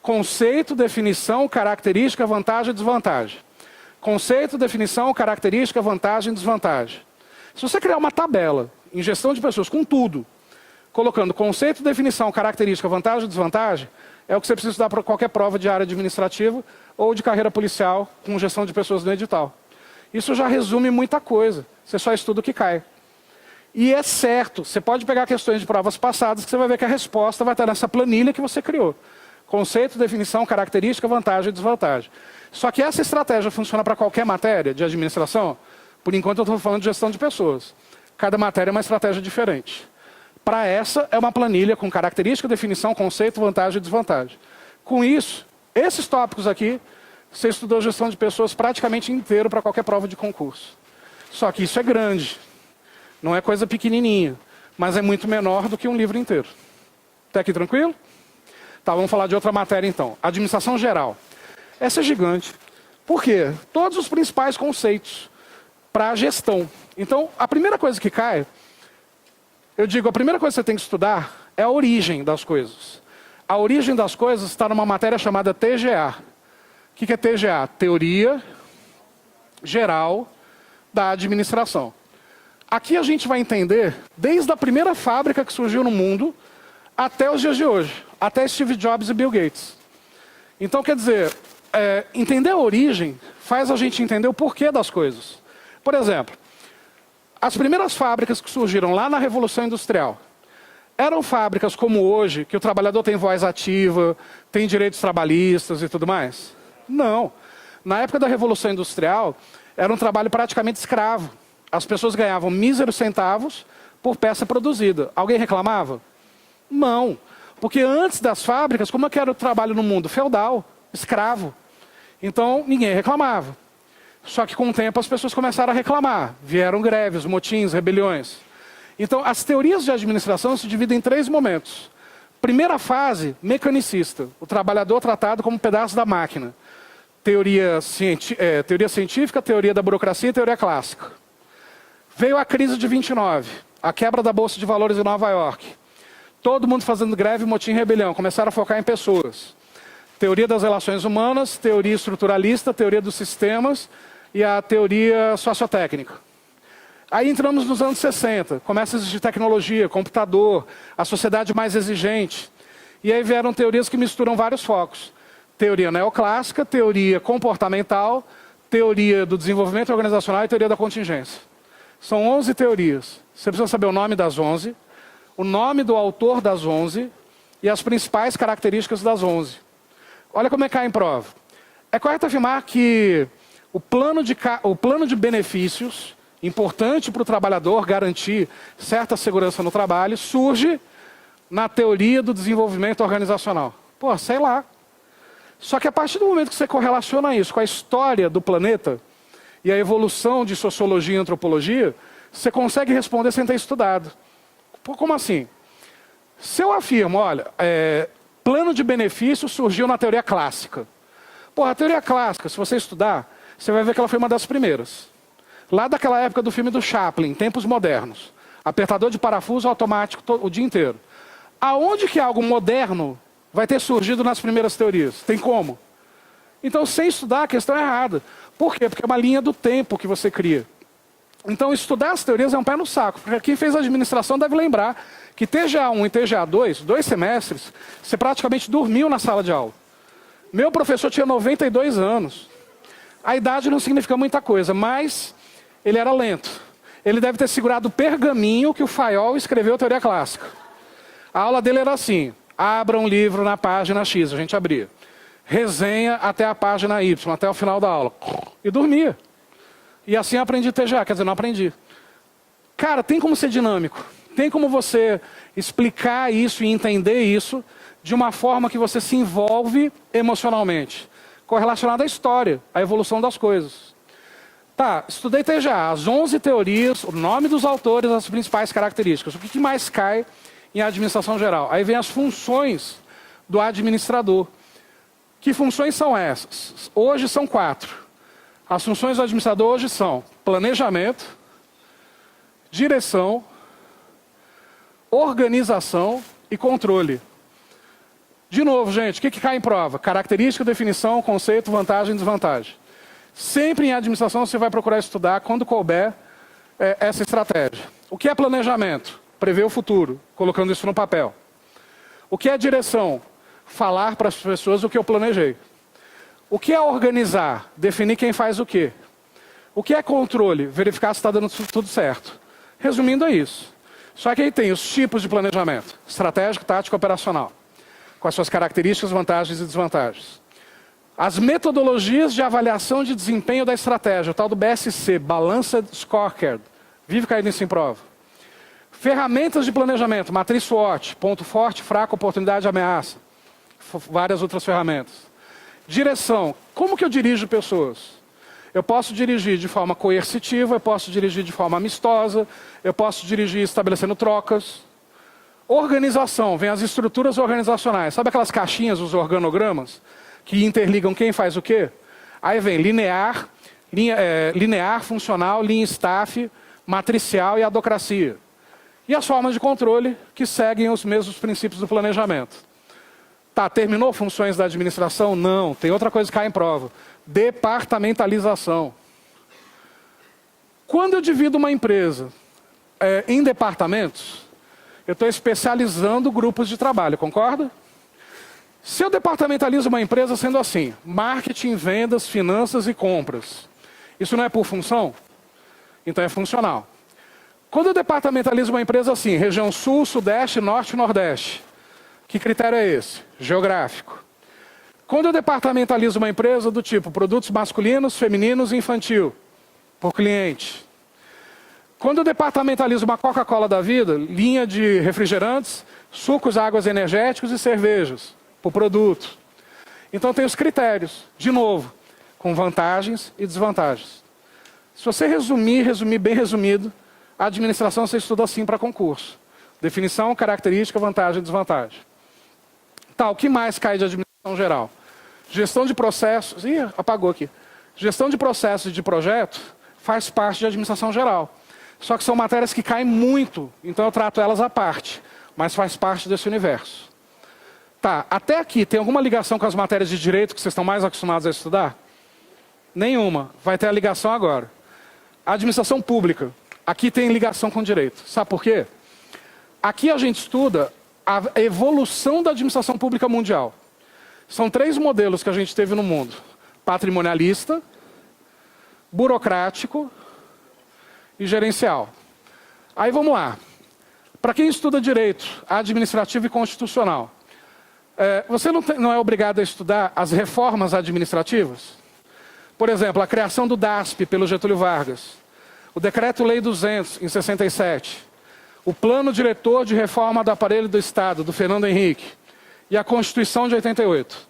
B: Conceito, definição, característica, vantagem e desvantagem. Conceito, definição, característica, vantagem e desvantagem. Se você criar uma tabela em gestão de pessoas com tudo, colocando conceito, definição, característica, vantagem e desvantagem, é o que você precisa estudar para qualquer prova de área administrativa ou de carreira policial com gestão de pessoas no edital. Isso já resume muita coisa. Você só estuda o que cai. E é certo, você pode pegar questões de provas passadas que você vai ver que a resposta vai estar nessa planilha que você criou. Conceito, definição, característica, vantagem e desvantagem. Só que essa estratégia funciona para qualquer matéria de administração? Por enquanto eu estou falando de gestão de pessoas. Cada matéria é uma estratégia diferente. Para essa é uma planilha com característica, definição, conceito, vantagem e desvantagem. Com isso, esses tópicos aqui, você estudou gestão de pessoas praticamente inteiro para qualquer prova de concurso. Só que isso é grande. Não é coisa pequenininha. Mas é muito menor do que um livro inteiro. Até aqui tranquilo? Tá, vamos falar de outra matéria então. Administração geral. Essa é gigante. Por quê? Todos os principais conceitos para a gestão. Então, a primeira coisa que cai, eu digo, a primeira coisa que você tem que estudar é a origem das coisas. A origem das coisas está numa matéria chamada TGA. O que é TGA? Teoria Geral da Administração. Aqui a gente vai entender desde a primeira fábrica que surgiu no mundo até os dias de hoje, até Steve Jobs e Bill Gates. Então, quer dizer, entender a origem faz a gente entender o porquê das coisas. Por exemplo, as primeiras fábricas que surgiram lá na Revolução Industrial eram fábricas como hoje, que o trabalhador tem voz ativa, tem direitos trabalhistas e tudo mais? Não. Na época da Revolução Industrial, era um trabalho praticamente escravo. As pessoas ganhavam míseros centavos por peça produzida. Alguém reclamava? Não. Porque antes das fábricas, como é que era o trabalho no mundo? Feudal, escravo. Então, ninguém reclamava. Só que com o tempo as pessoas começaram a reclamar. Vieram greves, motins, rebeliões. Então, as teorias de administração se dividem em 3 momentos. Primeira fase, mecanicista. O trabalhador tratado como um pedaço da máquina. Teoria científica, teoria da burocracia e teoria clássica. Veio a crise de 29, a quebra da Bolsa de Valores em Nova York. Todo mundo fazendo greve, motim e rebelião. Começaram a focar em pessoas. Teoria das relações humanas, teoria estruturalista, teoria dos sistemas e a teoria sociotécnica. Aí entramos nos anos 60. Começa a existir tecnologia, computador, a sociedade mais exigente. E aí vieram teorias que misturam vários focos. Teoria neoclássica, teoria comportamental, teoria do desenvolvimento organizacional e teoria da contingência. São 11 teorias. Você precisa saber o nome das 11, o nome do autor das 11 e as principais características das 11. Olha como é que cai em prova. É correto afirmar que o plano de benefícios, importante para o trabalhador garantir certa segurança no trabalho, surge na teoria do desenvolvimento organizacional. Pô, sei lá. Só que a partir do momento que você correlaciona isso com a história do planeta e a evolução de sociologia e antropologia, você consegue responder sem ter estudado. Pô, como assim? Se eu afirmo, olha, plano de benefício surgiu na teoria clássica. Pô, a teoria clássica, se você estudar, você vai ver que ela foi uma das primeiras. Lá daquela época do filme do Chaplin, tempos modernos. Apertador de parafuso automático o dia inteiro. Aonde que algo moderno vai ter surgido nas primeiras teorias? Tem como? Então, sem estudar, a questão é errada. Por quê? Porque é uma linha do tempo que você cria. Então, estudar as teorias é um pé no saco. Porque quem fez administração deve lembrar que TGA1 e TGA2, 2 semestres, você praticamente dormiu na sala de aula. Meu professor tinha 92 anos. A idade não significa muita coisa, mas ele era lento. Ele deve ter segurado o pergaminho que o Fayol escreveu a teoria clássica. A aula dele era assim: abra um livro na página X, a gente abria. Resenha até a página Y, até o final da aula. E dormia. E assim eu aprendi TGA, quer dizer, não aprendi. Cara, tem como ser dinâmico. Tem como você explicar isso e entender isso de uma forma que você se envolve emocionalmente. Correlacionado à história, à evolução das coisas. Tá, estudei TGA, as 11 teorias, o nome dos autores, as principais características. O que mais cai em administração geral? Aí vem as funções do administrador. Que funções são essas? Hoje são 4. As funções do administrador hoje são planejamento, direção, organização e controle. De novo, gente, o que cai em prova? Característica, definição, conceito, vantagem e desvantagem. Sempre em administração você vai procurar estudar, quando couber, essa estratégia. O que é planejamento? Prever o futuro, colocando isso no papel. O que é direção? Falar para as pessoas o que eu planejei. O que é organizar? Definir quem faz o quê. O que é controle? Verificar se está dando tudo certo. Resumindo, é isso. Só que aí tem os tipos de planejamento: estratégico, tático, operacional, com as suas características, vantagens e desvantagens. As metodologias de avaliação de desempenho da estratégia, o tal do BSC, Balanced Scorecard, vive caindo isso em prova. Ferramentas de planejamento, matriz SWOT, ponto forte, fraco, oportunidade, ameaça. Várias outras ferramentas. Direção, como que eu dirijo pessoas? Eu posso dirigir de forma coercitiva, eu posso dirigir de forma amistosa, eu posso dirigir estabelecendo trocas. Organização, vem as estruturas organizacionais. Sabe aquelas caixinhas, os organogramas, que interligam quem faz o quê? Aí vem linear, funcional, linha staff, matricial e adocracia. E as formas de controle que seguem os mesmos princípios do planejamento. Tá, terminou funções da administração? Não, tem outra coisa que cai em prova. Departamentalização. Quando eu divido uma empresa em departamentos, eu estou especializando grupos de trabalho, concorda? Se eu departamentalizo uma empresa sendo assim: marketing, vendas, finanças e compras, isso não é por função? Então é funcional. Quando eu departamentalizo uma empresa assim: região sul, sudeste, norte e nordeste, que critério é esse? Geográfico. Quando eu departamentalizo uma empresa do tipo produtos masculinos, femininos e infantil, por cliente. Quando eu departamentalizo uma Coca-Cola da vida, linha de refrigerantes, sucos, águas energéticos e cervejas, por produto. Então tem os critérios, de novo, com vantagens e desvantagens. Se você resumir bem resumido, a administração você estuda assim para concurso. Definição, característica, vantagem e desvantagem. Tá, o que mais cai de administração geral? Gestão de processos... Ih, apagou aqui. Gestão de processos e de projeto faz parte de administração geral. Só que são matérias que caem muito, então eu trato elas à parte. Mas faz parte desse universo. Tá, até aqui, tem alguma ligação com as matérias de direito que vocês estão mais acostumados a estudar? Nenhuma. Vai ter a ligação agora. A administração pública. Aqui tem ligação com direito. Sabe por quê? Aqui a gente estuda a evolução da administração pública mundial. São 3 modelos que a gente teve no mundo: patrimonialista, burocrático e gerencial. Aí vamos lá. Para quem estuda direito administrativo e constitucional, você não é obrigado a estudar as reformas administrativas? Por exemplo, a criação do DASP pelo Getúlio Vargas, o Decreto-Lei 200, em 67, o Plano Diretor de Reforma do Aparelho do Estado, do Fernando Henrique, e a Constituição de 88.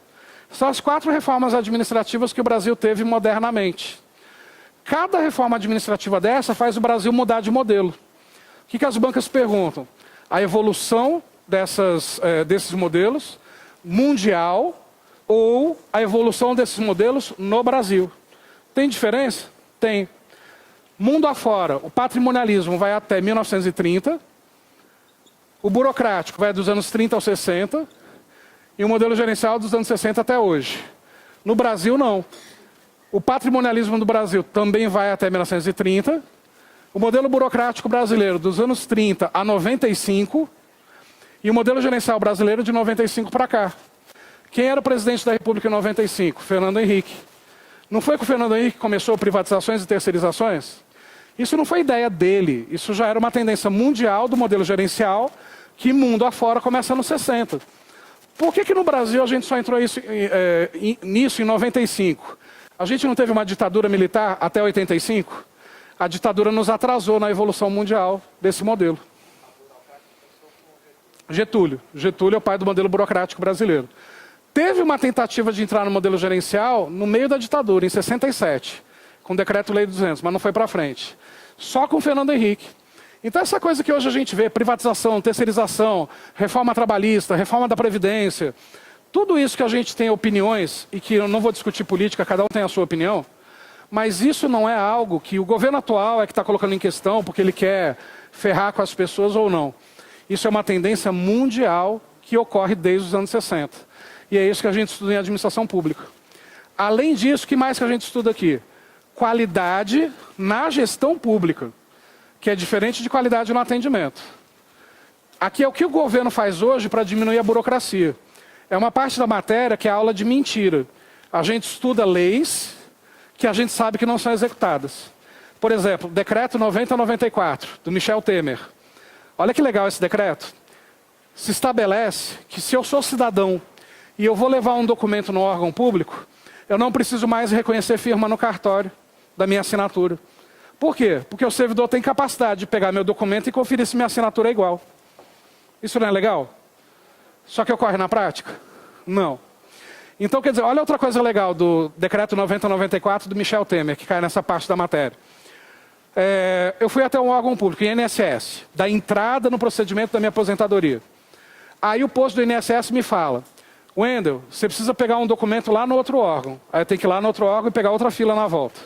B: São as 4 reformas administrativas que o Brasil teve modernamente. Cada reforma administrativa dessa faz o Brasil mudar de modelo. O que as bancas perguntam? A evolução desses modelos mundial ou a evolução desses modelos no Brasil. Tem diferença? Tem. Mundo afora, o patrimonialismo vai até 1930, o burocrático vai dos anos 30 aos 60 e o modelo gerencial dos anos 60 até hoje. No Brasil, não. O patrimonialismo do Brasil também vai até 1930, o modelo burocrático brasileiro dos anos 30 a 95 e o modelo gerencial brasileiro de 95 para cá. Quem era o presidente da República em 95? Fernando Henrique. Não foi que o Fernando Henrique começou privatizações e terceirizações? Isso não foi ideia dele, isso já era uma tendência mundial do modelo gerencial que mundo afora começa nos 60. Por que no Brasil a gente só entrou nisso em 95? A gente não teve uma ditadura militar até 85? A ditadura nos atrasou na evolução mundial desse modelo. Getúlio é o pai do modelo burocrático brasileiro. Teve uma tentativa de entrar no modelo gerencial no meio da ditadura, em 67, com o Decreto-Lei 200, mas não foi para frente. Só com Fernando Henrique. Então essa coisa que hoje a gente vê, privatização, terceirização, reforma trabalhista, reforma da Previdência, tudo isso que a gente tem opiniões, e que eu não vou discutir política, cada um tem a sua opinião, mas isso não é algo que o governo atual é que está colocando em questão porque ele quer ferrar com as pessoas ou não. Isso é uma tendência mundial que ocorre desde os anos 60. E é isso que a gente estuda em administração pública. Além disso, o que mais que a gente estuda aqui? Qualidade na gestão pública, que é diferente de qualidade no atendimento. Aqui é o que o governo faz hoje para diminuir a burocracia. É uma parte da matéria que é a aula de mentira. A gente estuda leis que a gente sabe que não são executadas. Por exemplo, Decreto 90/94, do Michel Temer. Olha que legal esse decreto. Se estabelece que se eu sou cidadão e eu vou levar um documento no órgão público, eu não preciso mais reconhecer firma no cartório da minha assinatura. Por quê? Porque o servidor tem capacidade de pegar meu documento e conferir se minha assinatura é igual. Isso não é legal? Só que ocorre na prática? Não. Então, quer dizer, olha outra coisa legal do Decreto 90/94 do Michel Temer, que cai nessa parte da matéria. Eu fui até um órgão público, INSS, da entrada no procedimento da minha aposentadoria. Aí o posto do INSS me fala: Wendel, você precisa pegar um documento lá no outro órgão. Aí eu tenho que ir lá no outro órgão e pegar outra fila na volta.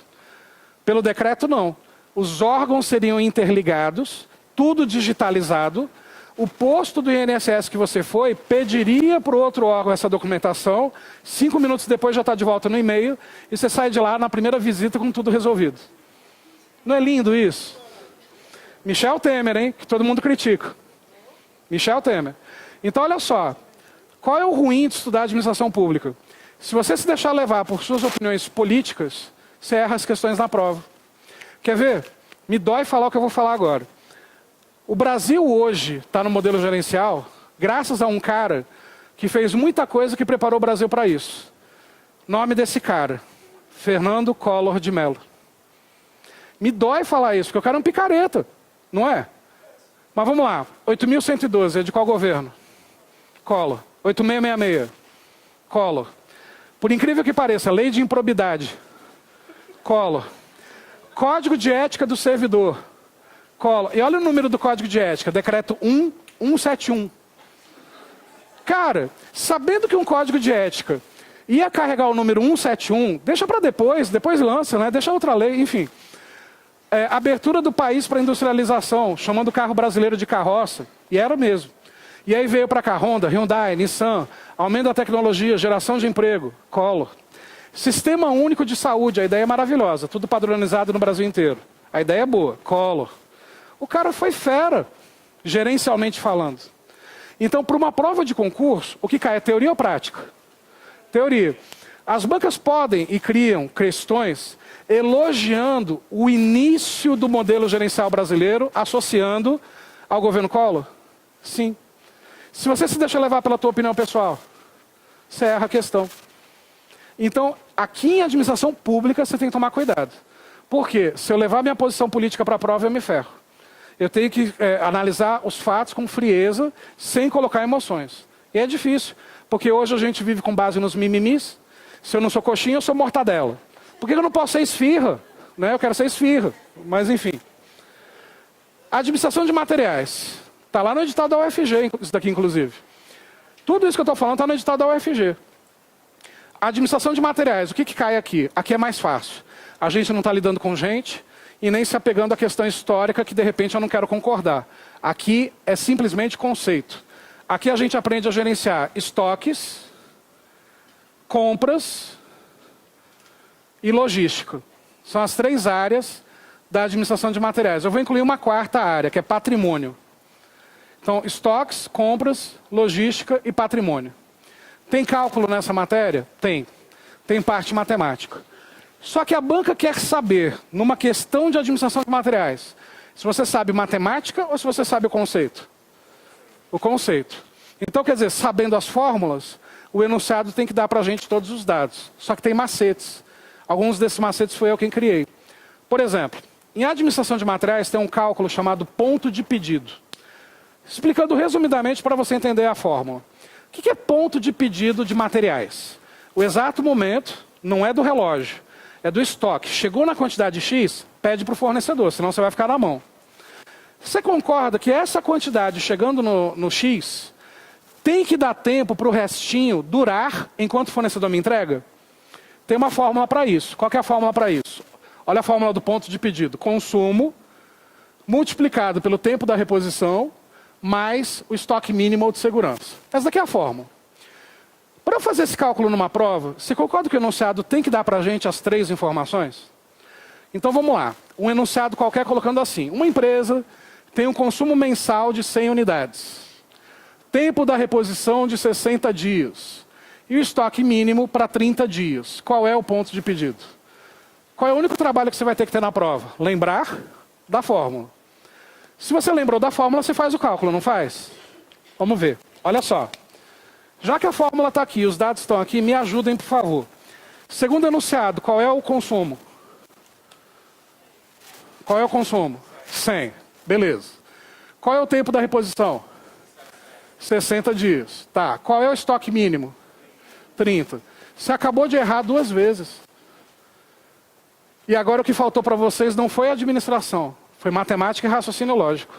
B: Pelo decreto, não. Os órgãos seriam interligados, tudo digitalizado. O posto do INSS que você foi pediria para o outro órgão essa documentação. 5 minutos depois já está de volta no e-mail e você sai de lá na primeira visita com tudo resolvido. Não é lindo isso? Michel Temer, hein? Que todo mundo critica. Michel Temer. Então, olha só. Qual é o ruim de estudar administração pública? Se você se deixar levar por suas opiniões políticas, você erra as questões na prova. Quer ver? Me dói falar o que eu vou falar agora. O Brasil hoje está no modelo gerencial graças a um cara que fez muita coisa que preparou o Brasil para isso. Nome desse cara: Fernando Collor de Mello. Me dói falar isso, porque o cara é um picareta, não é? Mas vamos lá, 8.112 é de qual governo? Collor. 8666, Collor. Por incrível que pareça, lei de improbidade, Collor. Código de ética do servidor, Collor. E olha o número do código de ética, decreto 171. Cara, sabendo que um código de ética ia carregar o número 171, deixa para depois lança, né? Deixa outra lei, enfim. Abertura do país para industrialização, chamando o carro brasileiro de carroça, e era mesmo. E aí veio para cá Honda, Hyundai, Nissan, aumento da tecnologia, geração de emprego, Collor. Sistema único de saúde, a ideia é maravilhosa, tudo padronizado no Brasil inteiro. A ideia é boa, Collor. O cara foi fera, gerencialmente falando. Então, para uma prova de concurso, o que cai é teoria ou prática? Teoria. As bancas podem e criam questões elogiando o início do modelo gerencial brasileiro, associando ao governo Collor? Sim. Se você se deixa levar pela tua opinião pessoal, você erra a questão. Então, aqui em administração pública, você tem que tomar cuidado. Porque se eu levar minha posição política para a prova, eu me ferro. Eu tenho que analisar os fatos com frieza, sem colocar emoções. E é difícil, porque hoje a gente vive com base nos mimimis. Se eu não sou coxinha, eu sou mortadela. Por que eu não posso ser esfirra? Né? Eu quero ser esfirra, mas enfim. Administração de materiais. Está lá no edital da UFG, isso daqui inclusive. Tudo isso que eu estou falando está no edital da UFG. Administração de materiais, o que cai aqui? Aqui é mais fácil. A gente não está lidando com gente e nem se apegando à questão histórica que de repente eu não quero concordar. Aqui é simplesmente conceito. Aqui a gente aprende a gerenciar estoques, compras e logística. São as 3 áreas da administração de materiais. Eu vou incluir uma 4ª área, que é patrimônio. Então, estoques, compras, logística e patrimônio. Tem cálculo nessa matéria? Tem. Tem parte matemática. Só que a banca quer saber, numa questão de administração de materiais, se você sabe matemática ou se você sabe o conceito. O conceito. Então, quer dizer, sabendo as fórmulas, o enunciado tem que dar para a gente todos os dados. Só que tem macetes. Alguns desses macetes foi eu quem criei. Por exemplo, em administração de materiais tem um cálculo chamado ponto de pedido. Explicando resumidamente para você entender a fórmula. O que é ponto de pedido de materiais? O exato momento não é do relógio, é do estoque. Chegou na quantidade X, pede para o fornecedor, senão você vai ficar na mão. Você concorda que essa quantidade chegando no X tem que dar tempo para o restinho durar enquanto o fornecedor me entrega? Tem uma fórmula para isso. Qual que é a fórmula para isso? Olha a fórmula do ponto de pedido. Consumo multiplicado pelo tempo da reposição mais o estoque mínimo de segurança. Essa daqui é a fórmula. Para eu fazer esse cálculo numa prova, você concorda que o enunciado tem que dar para a gente as 3 informações? Então vamos lá. Um enunciado qualquer colocando assim. Uma empresa tem um consumo mensal de 100 unidades. Tempo da reposição de 60 dias. E o estoque mínimo para 30 dias. Qual é o ponto de pedido? Qual é o único trabalho que você vai ter que ter na prova? Lembrar da fórmula. Se você lembrou da fórmula, você faz o cálculo, não faz? Vamos ver. Olha só. Já que a fórmula está aqui, os dados estão aqui, me ajudem, por favor. Segundo enunciado, qual é o consumo? Qual é o consumo? 100. Beleza. Qual é o tempo da reposição? 60 dias. Tá. Qual é o estoque mínimo? 30. Você acabou de errar 2 vezes. E agora o que faltou para vocês não foi administração. Foi matemática e raciocínio lógico.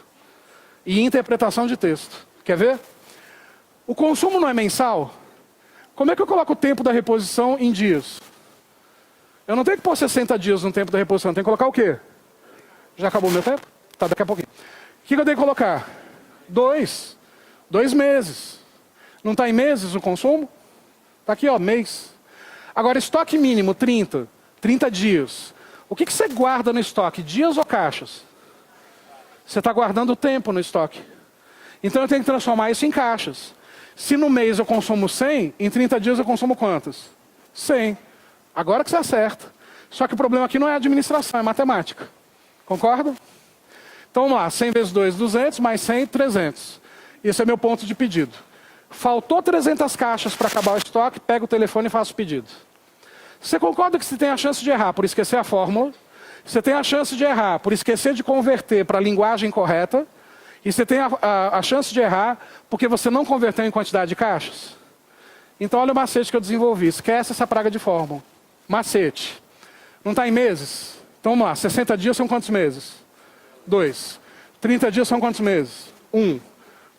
B: E interpretação de texto. Quer ver? O consumo não é mensal? Como é que eu coloco o tempo da reposição em dias? Eu não tenho que pôr 60 dias no tempo da reposição. Eu tenho que colocar o quê? Já acabou o meu tempo? Tá, daqui a pouquinho. O que eu tenho que colocar? 2 meses. Não está em meses o consumo? Está aqui, ó, mês. Agora, estoque mínimo, 30 dias. O que você guarda no estoque? Dias ou caixas? Você está guardando o tempo no estoque. Então eu tenho que transformar isso em caixas. Se no mês eu consumo 100, em 30 dias eu consumo quantas? 100. Agora que você acerta. Só que o problema aqui não é administração, é matemática. Concorda? Então vamos lá, 100 vezes 2, 200, mais 100, 300. Esse é meu ponto de pedido. Faltou 300 caixas para acabar o estoque, pega o telefone e faço o pedido. Você concorda que você tem a chance de errar por esquecer a fórmula? Você tem a chance de errar por esquecer de converter para a linguagem correta? E você tem a chance de errar porque você não converteu em quantidade de caixas? Então olha o macete que eu desenvolvi. Esquece essa praga de fórmula. Macete. Não está em meses? Então vamos lá. 60 dias são quantos meses? 2. 30 dias são quantos meses? 1.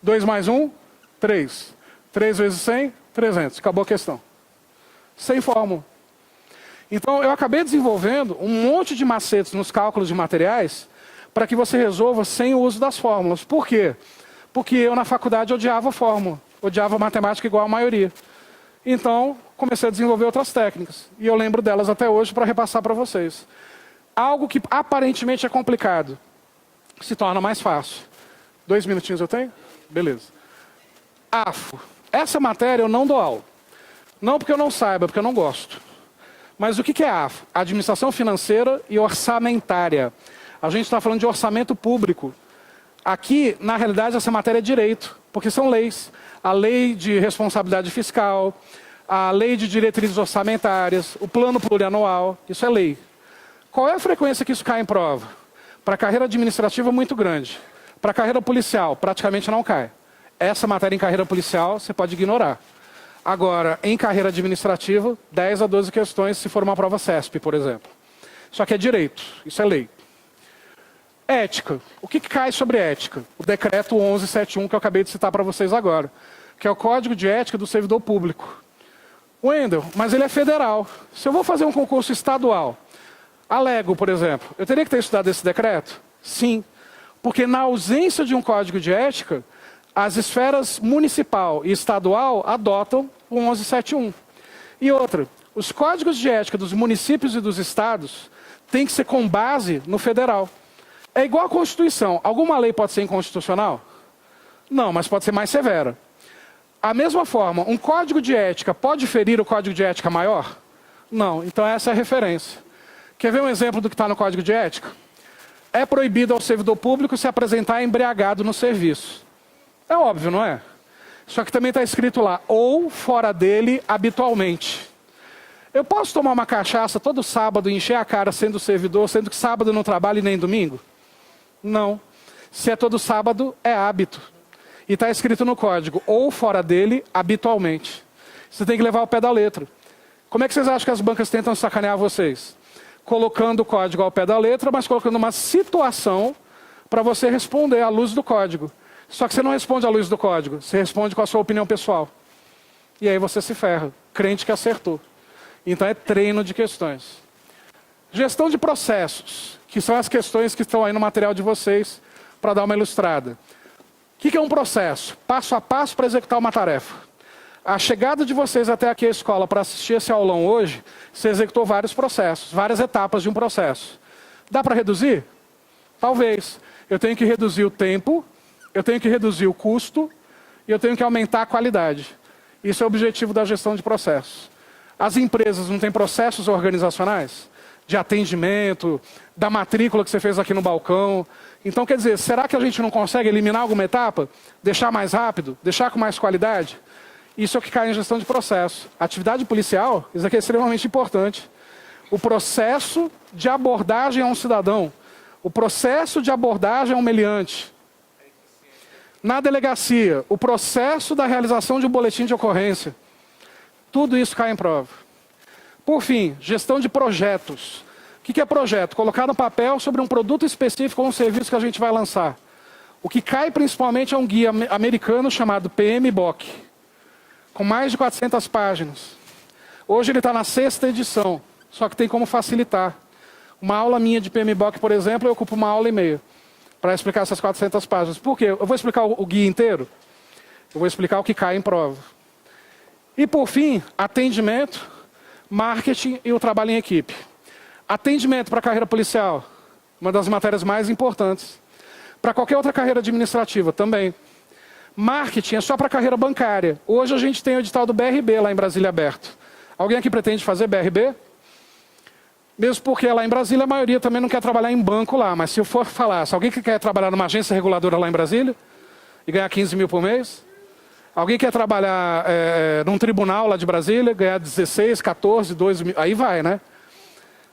B: 2 mais 1? 3. 3 vezes 100? 300. Acabou a questão. Sem fórmula. Então eu acabei desenvolvendo um monte de macetes nos cálculos de materiais para que você resolva sem o uso das fórmulas. Por quê? Porque eu na faculdade odiava fórmula. Odiava matemática igual a maioria. Então comecei a desenvolver outras técnicas. E eu lembro delas até hoje para repassar para vocês. Algo que aparentemente é complicado se torna mais fácil. 2 minutinhos eu tenho? Beleza. AFO. Essa matéria eu não dou aula. Não porque eu não saiba, porque eu não gosto. Mas o que é a AFA? Administração Financeira e Orçamentária. A gente está falando de orçamento público. Aqui, na realidade, essa matéria é direito, porque são leis. A lei de responsabilidade fiscal, a lei de diretrizes orçamentárias, o plano plurianual, isso é lei. Qual é a frequência que isso cai em prova? Para a carreira administrativa, muito grande. Para a carreira policial, praticamente não cai. Essa matéria em carreira policial, você pode ignorar. Agora, em carreira administrativa, 10 a 12 questões, se for uma prova CESP, por exemplo. Só que é direito, isso é lei. Ética. O que cai sobre ética? O decreto 1171 que eu acabei de citar para vocês agora, que é o Código de Ética do Servidor Público. Wendel, mas ele é federal. Se eu vou fazer um concurso estadual, alego, por exemplo, eu teria que ter estudado esse decreto? Sim. Porque na ausência de um código de ética, as esferas municipal e estadual adotam o 1171. E outra, os códigos de ética dos municípios e dos estados têm que ser com base no federal. É igual à Constituição. Alguma lei pode ser inconstitucional? Não, mas pode ser mais severa. A mesma forma, um código de ética pode ferir o código de ética maior? Não, então essa é a referência. Quer ver um exemplo do que está no código de ética? É proibido ao servidor público se apresentar embriagado no serviço. É óbvio, não é? Só que também está escrito lá, ou fora dele habitualmente. Eu posso tomar uma cachaça todo sábado e encher a cara sendo servidor, sendo que sábado eu não trabalho e nem domingo? Não. Se é todo sábado, é hábito. E está escrito no código, ou fora dele habitualmente. Você tem que levar ao pé da letra. Como é que vocês acham que as bancas tentam sacanear vocês? Colocando o código ao pé da letra, mas colocando uma situação para você responder à luz do código. Só que você não responde à luz do código, você responde com a sua opinião pessoal. E aí você se ferra, crente que acertou. Então é treino de questões. Gestão de processos, que são as questões que estão aí no material de vocês, para dar uma ilustrada. O que é um processo? Passo a passo para executar uma tarefa. A chegada de vocês até aqui à escola para assistir esse aulão hoje, você executou vários processos, várias etapas de um processo. Dá para reduzir? Talvez. Eu tenho que reduzir o tempo, eu tenho que reduzir o custo e eu tenho que aumentar a qualidade. Isso é o objetivo da gestão de processos. As empresas não têm processos organizacionais? De atendimento, da matrícula que você fez aqui no balcão. Então, quer dizer, será que a gente não consegue eliminar alguma etapa? Deixar mais rápido? Deixar com mais qualidade? Isso é o que cai em gestão de processo. Atividade policial, isso aqui é extremamente importante. O processo de abordagem a um cidadão. O processo de abordagem a um meliante. Na delegacia, o processo da realização de um boletim de ocorrência. Tudo isso cai em prova. Por fim, gestão de projetos. O que é projeto? Colocar no papel sobre um produto específico ou um serviço que a gente vai lançar. O que cai principalmente é um guia americano chamado PMBOK, com mais de 400 páginas. Hoje ele está na 6ª edição, só que tem como facilitar. Uma aula minha de PMBOK, por exemplo, eu ocupo uma aula e meia para explicar essas 400 páginas. Por quê? Eu vou explicar o guia inteiro? Eu vou explicar o que cai em prova. E por fim, atendimento, marketing e o trabalho em equipe. Atendimento para a carreira policial, uma das matérias mais importantes. Para qualquer outra carreira administrativa também. Marketing é só para a carreira bancária. Hoje a gente tem o edital do BRB lá em Brasília aberto. Alguém aqui pretende fazer BRB? Mesmo porque lá em Brasília a maioria também não quer trabalhar em banco lá. Mas se eu for falar, se alguém que quer trabalhar numa agência reguladora lá em Brasília e ganhar 15 mil por mês? Alguém quer trabalhar num tribunal lá de Brasília, ganhar 16, 14, 2 mil, aí vai, né?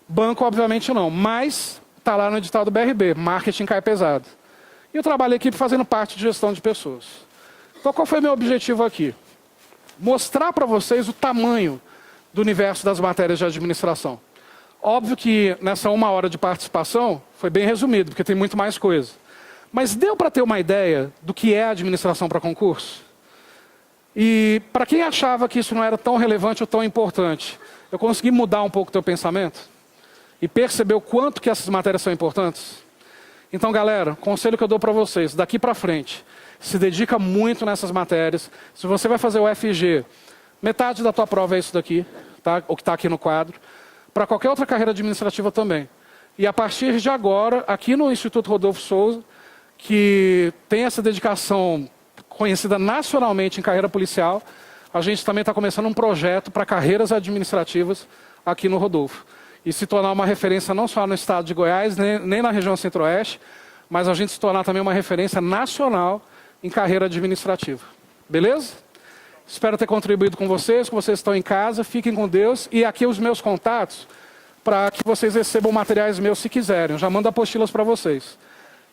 B: Banco, obviamente, não. Mas está lá no edital do BRB, marketing cai pesado. E eu trabalho aqui fazendo parte de gestão de pessoas. Então, qual foi o meu objetivo aqui? Mostrar para vocês o tamanho do universo das matérias de administração. Óbvio que nessa 1 hora de participação foi bem resumido, porque tem muito mais coisa. Mas deu para ter uma ideia do que é a administração para concurso? E para quem achava que isso não era tão relevante ou tão importante, eu consegui mudar um pouco o teu pensamento? E perceber o quanto que essas matérias são importantes? Então, galera, conselho que eu dou para vocês, daqui para frente, se dedica muito nessas matérias. Se você vai fazer o FG, metade da tua prova é isso daqui, tá? O que está aqui no quadro. Para qualquer outra carreira administrativa também. E a partir de agora, aqui no Instituto Rodolfo Souza, que tem essa dedicação conhecida nacionalmente em carreira policial, a gente também está começando um projeto para carreiras administrativas aqui no Rodolfo. E se tornar uma referência não só no estado de Goiás, nem na região centro-oeste, mas a gente se tornar também uma referência nacional em carreira administrativa. Beleza? Espero ter contribuído com vocês estão em casa, fiquem com Deus. E aqui os meus contatos, para que vocês recebam materiais meus se quiserem. Eu já mando apostilas para vocês.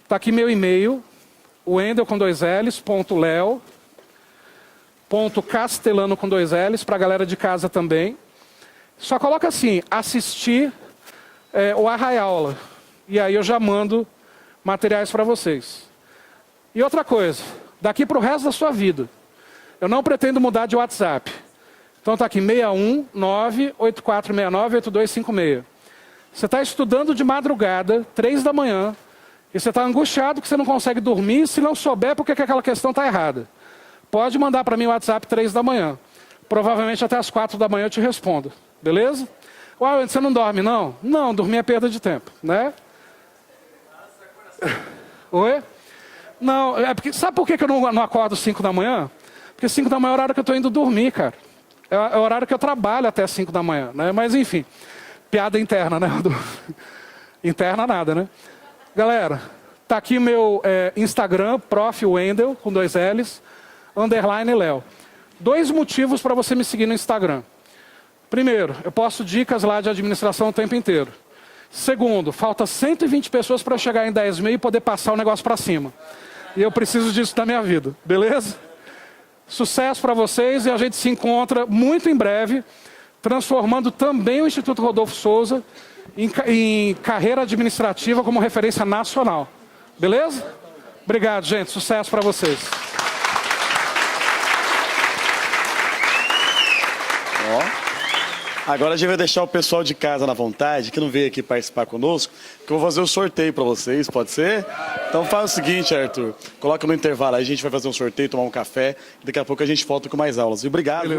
B: Está aqui meu e-mail, wendel com 2 L's, .leo, .castelano com 2 L's, para a galera de casa também. Só coloca assim, assistir o Arraiaula. E aí eu já mando materiais para vocês. E outra coisa, daqui para o resto da sua vida, eu não pretendo mudar de WhatsApp. Então está aqui 619-8469-8256. Você está estudando de madrugada, 3 da manhã, e você está angustiado que você não consegue dormir, se não souber porque que aquela questão está errada. Pode mandar para mim o WhatsApp 3 da manhã. Provavelmente até as 4 da manhã eu te respondo. Beleza? Ué, você não dorme, não? Não, dormir é perda de tempo, né? Oi? Não, porque, sabe por que eu não acordo 5 da manhã? Porque 5 da manhã é o horário que eu estou indo dormir, cara. É o horário que eu trabalho até 5 da manhã, né? Mas enfim, piada interna, né? Interna nada, né? Galera, tá aqui meu Instagram, Prof. Wendel, com 2 L's, _Leo. 2 motivos para você me seguir no Instagram. Primeiro, eu posto dicas lá de administração o tempo inteiro. Segundo, falta 120 pessoas para chegar em 10 mil e poder passar o negócio para cima. E eu preciso disso na minha vida, beleza? Sucesso para vocês e a gente se encontra muito em breve, transformando também o Instituto Rodolfo Souza em carreira administrativa como referência nacional. Beleza? Obrigado, gente. Sucesso para vocês.
A: Agora a gente vai deixar o pessoal de casa na vontade, que não veio aqui participar conosco, que eu vou fazer o sorteio para vocês, pode ser? Então faz o seguinte, Arthur, coloca no intervalo aí, a gente vai fazer um sorteio, tomar um café, e daqui a pouco a gente volta com mais aulas. E obrigado,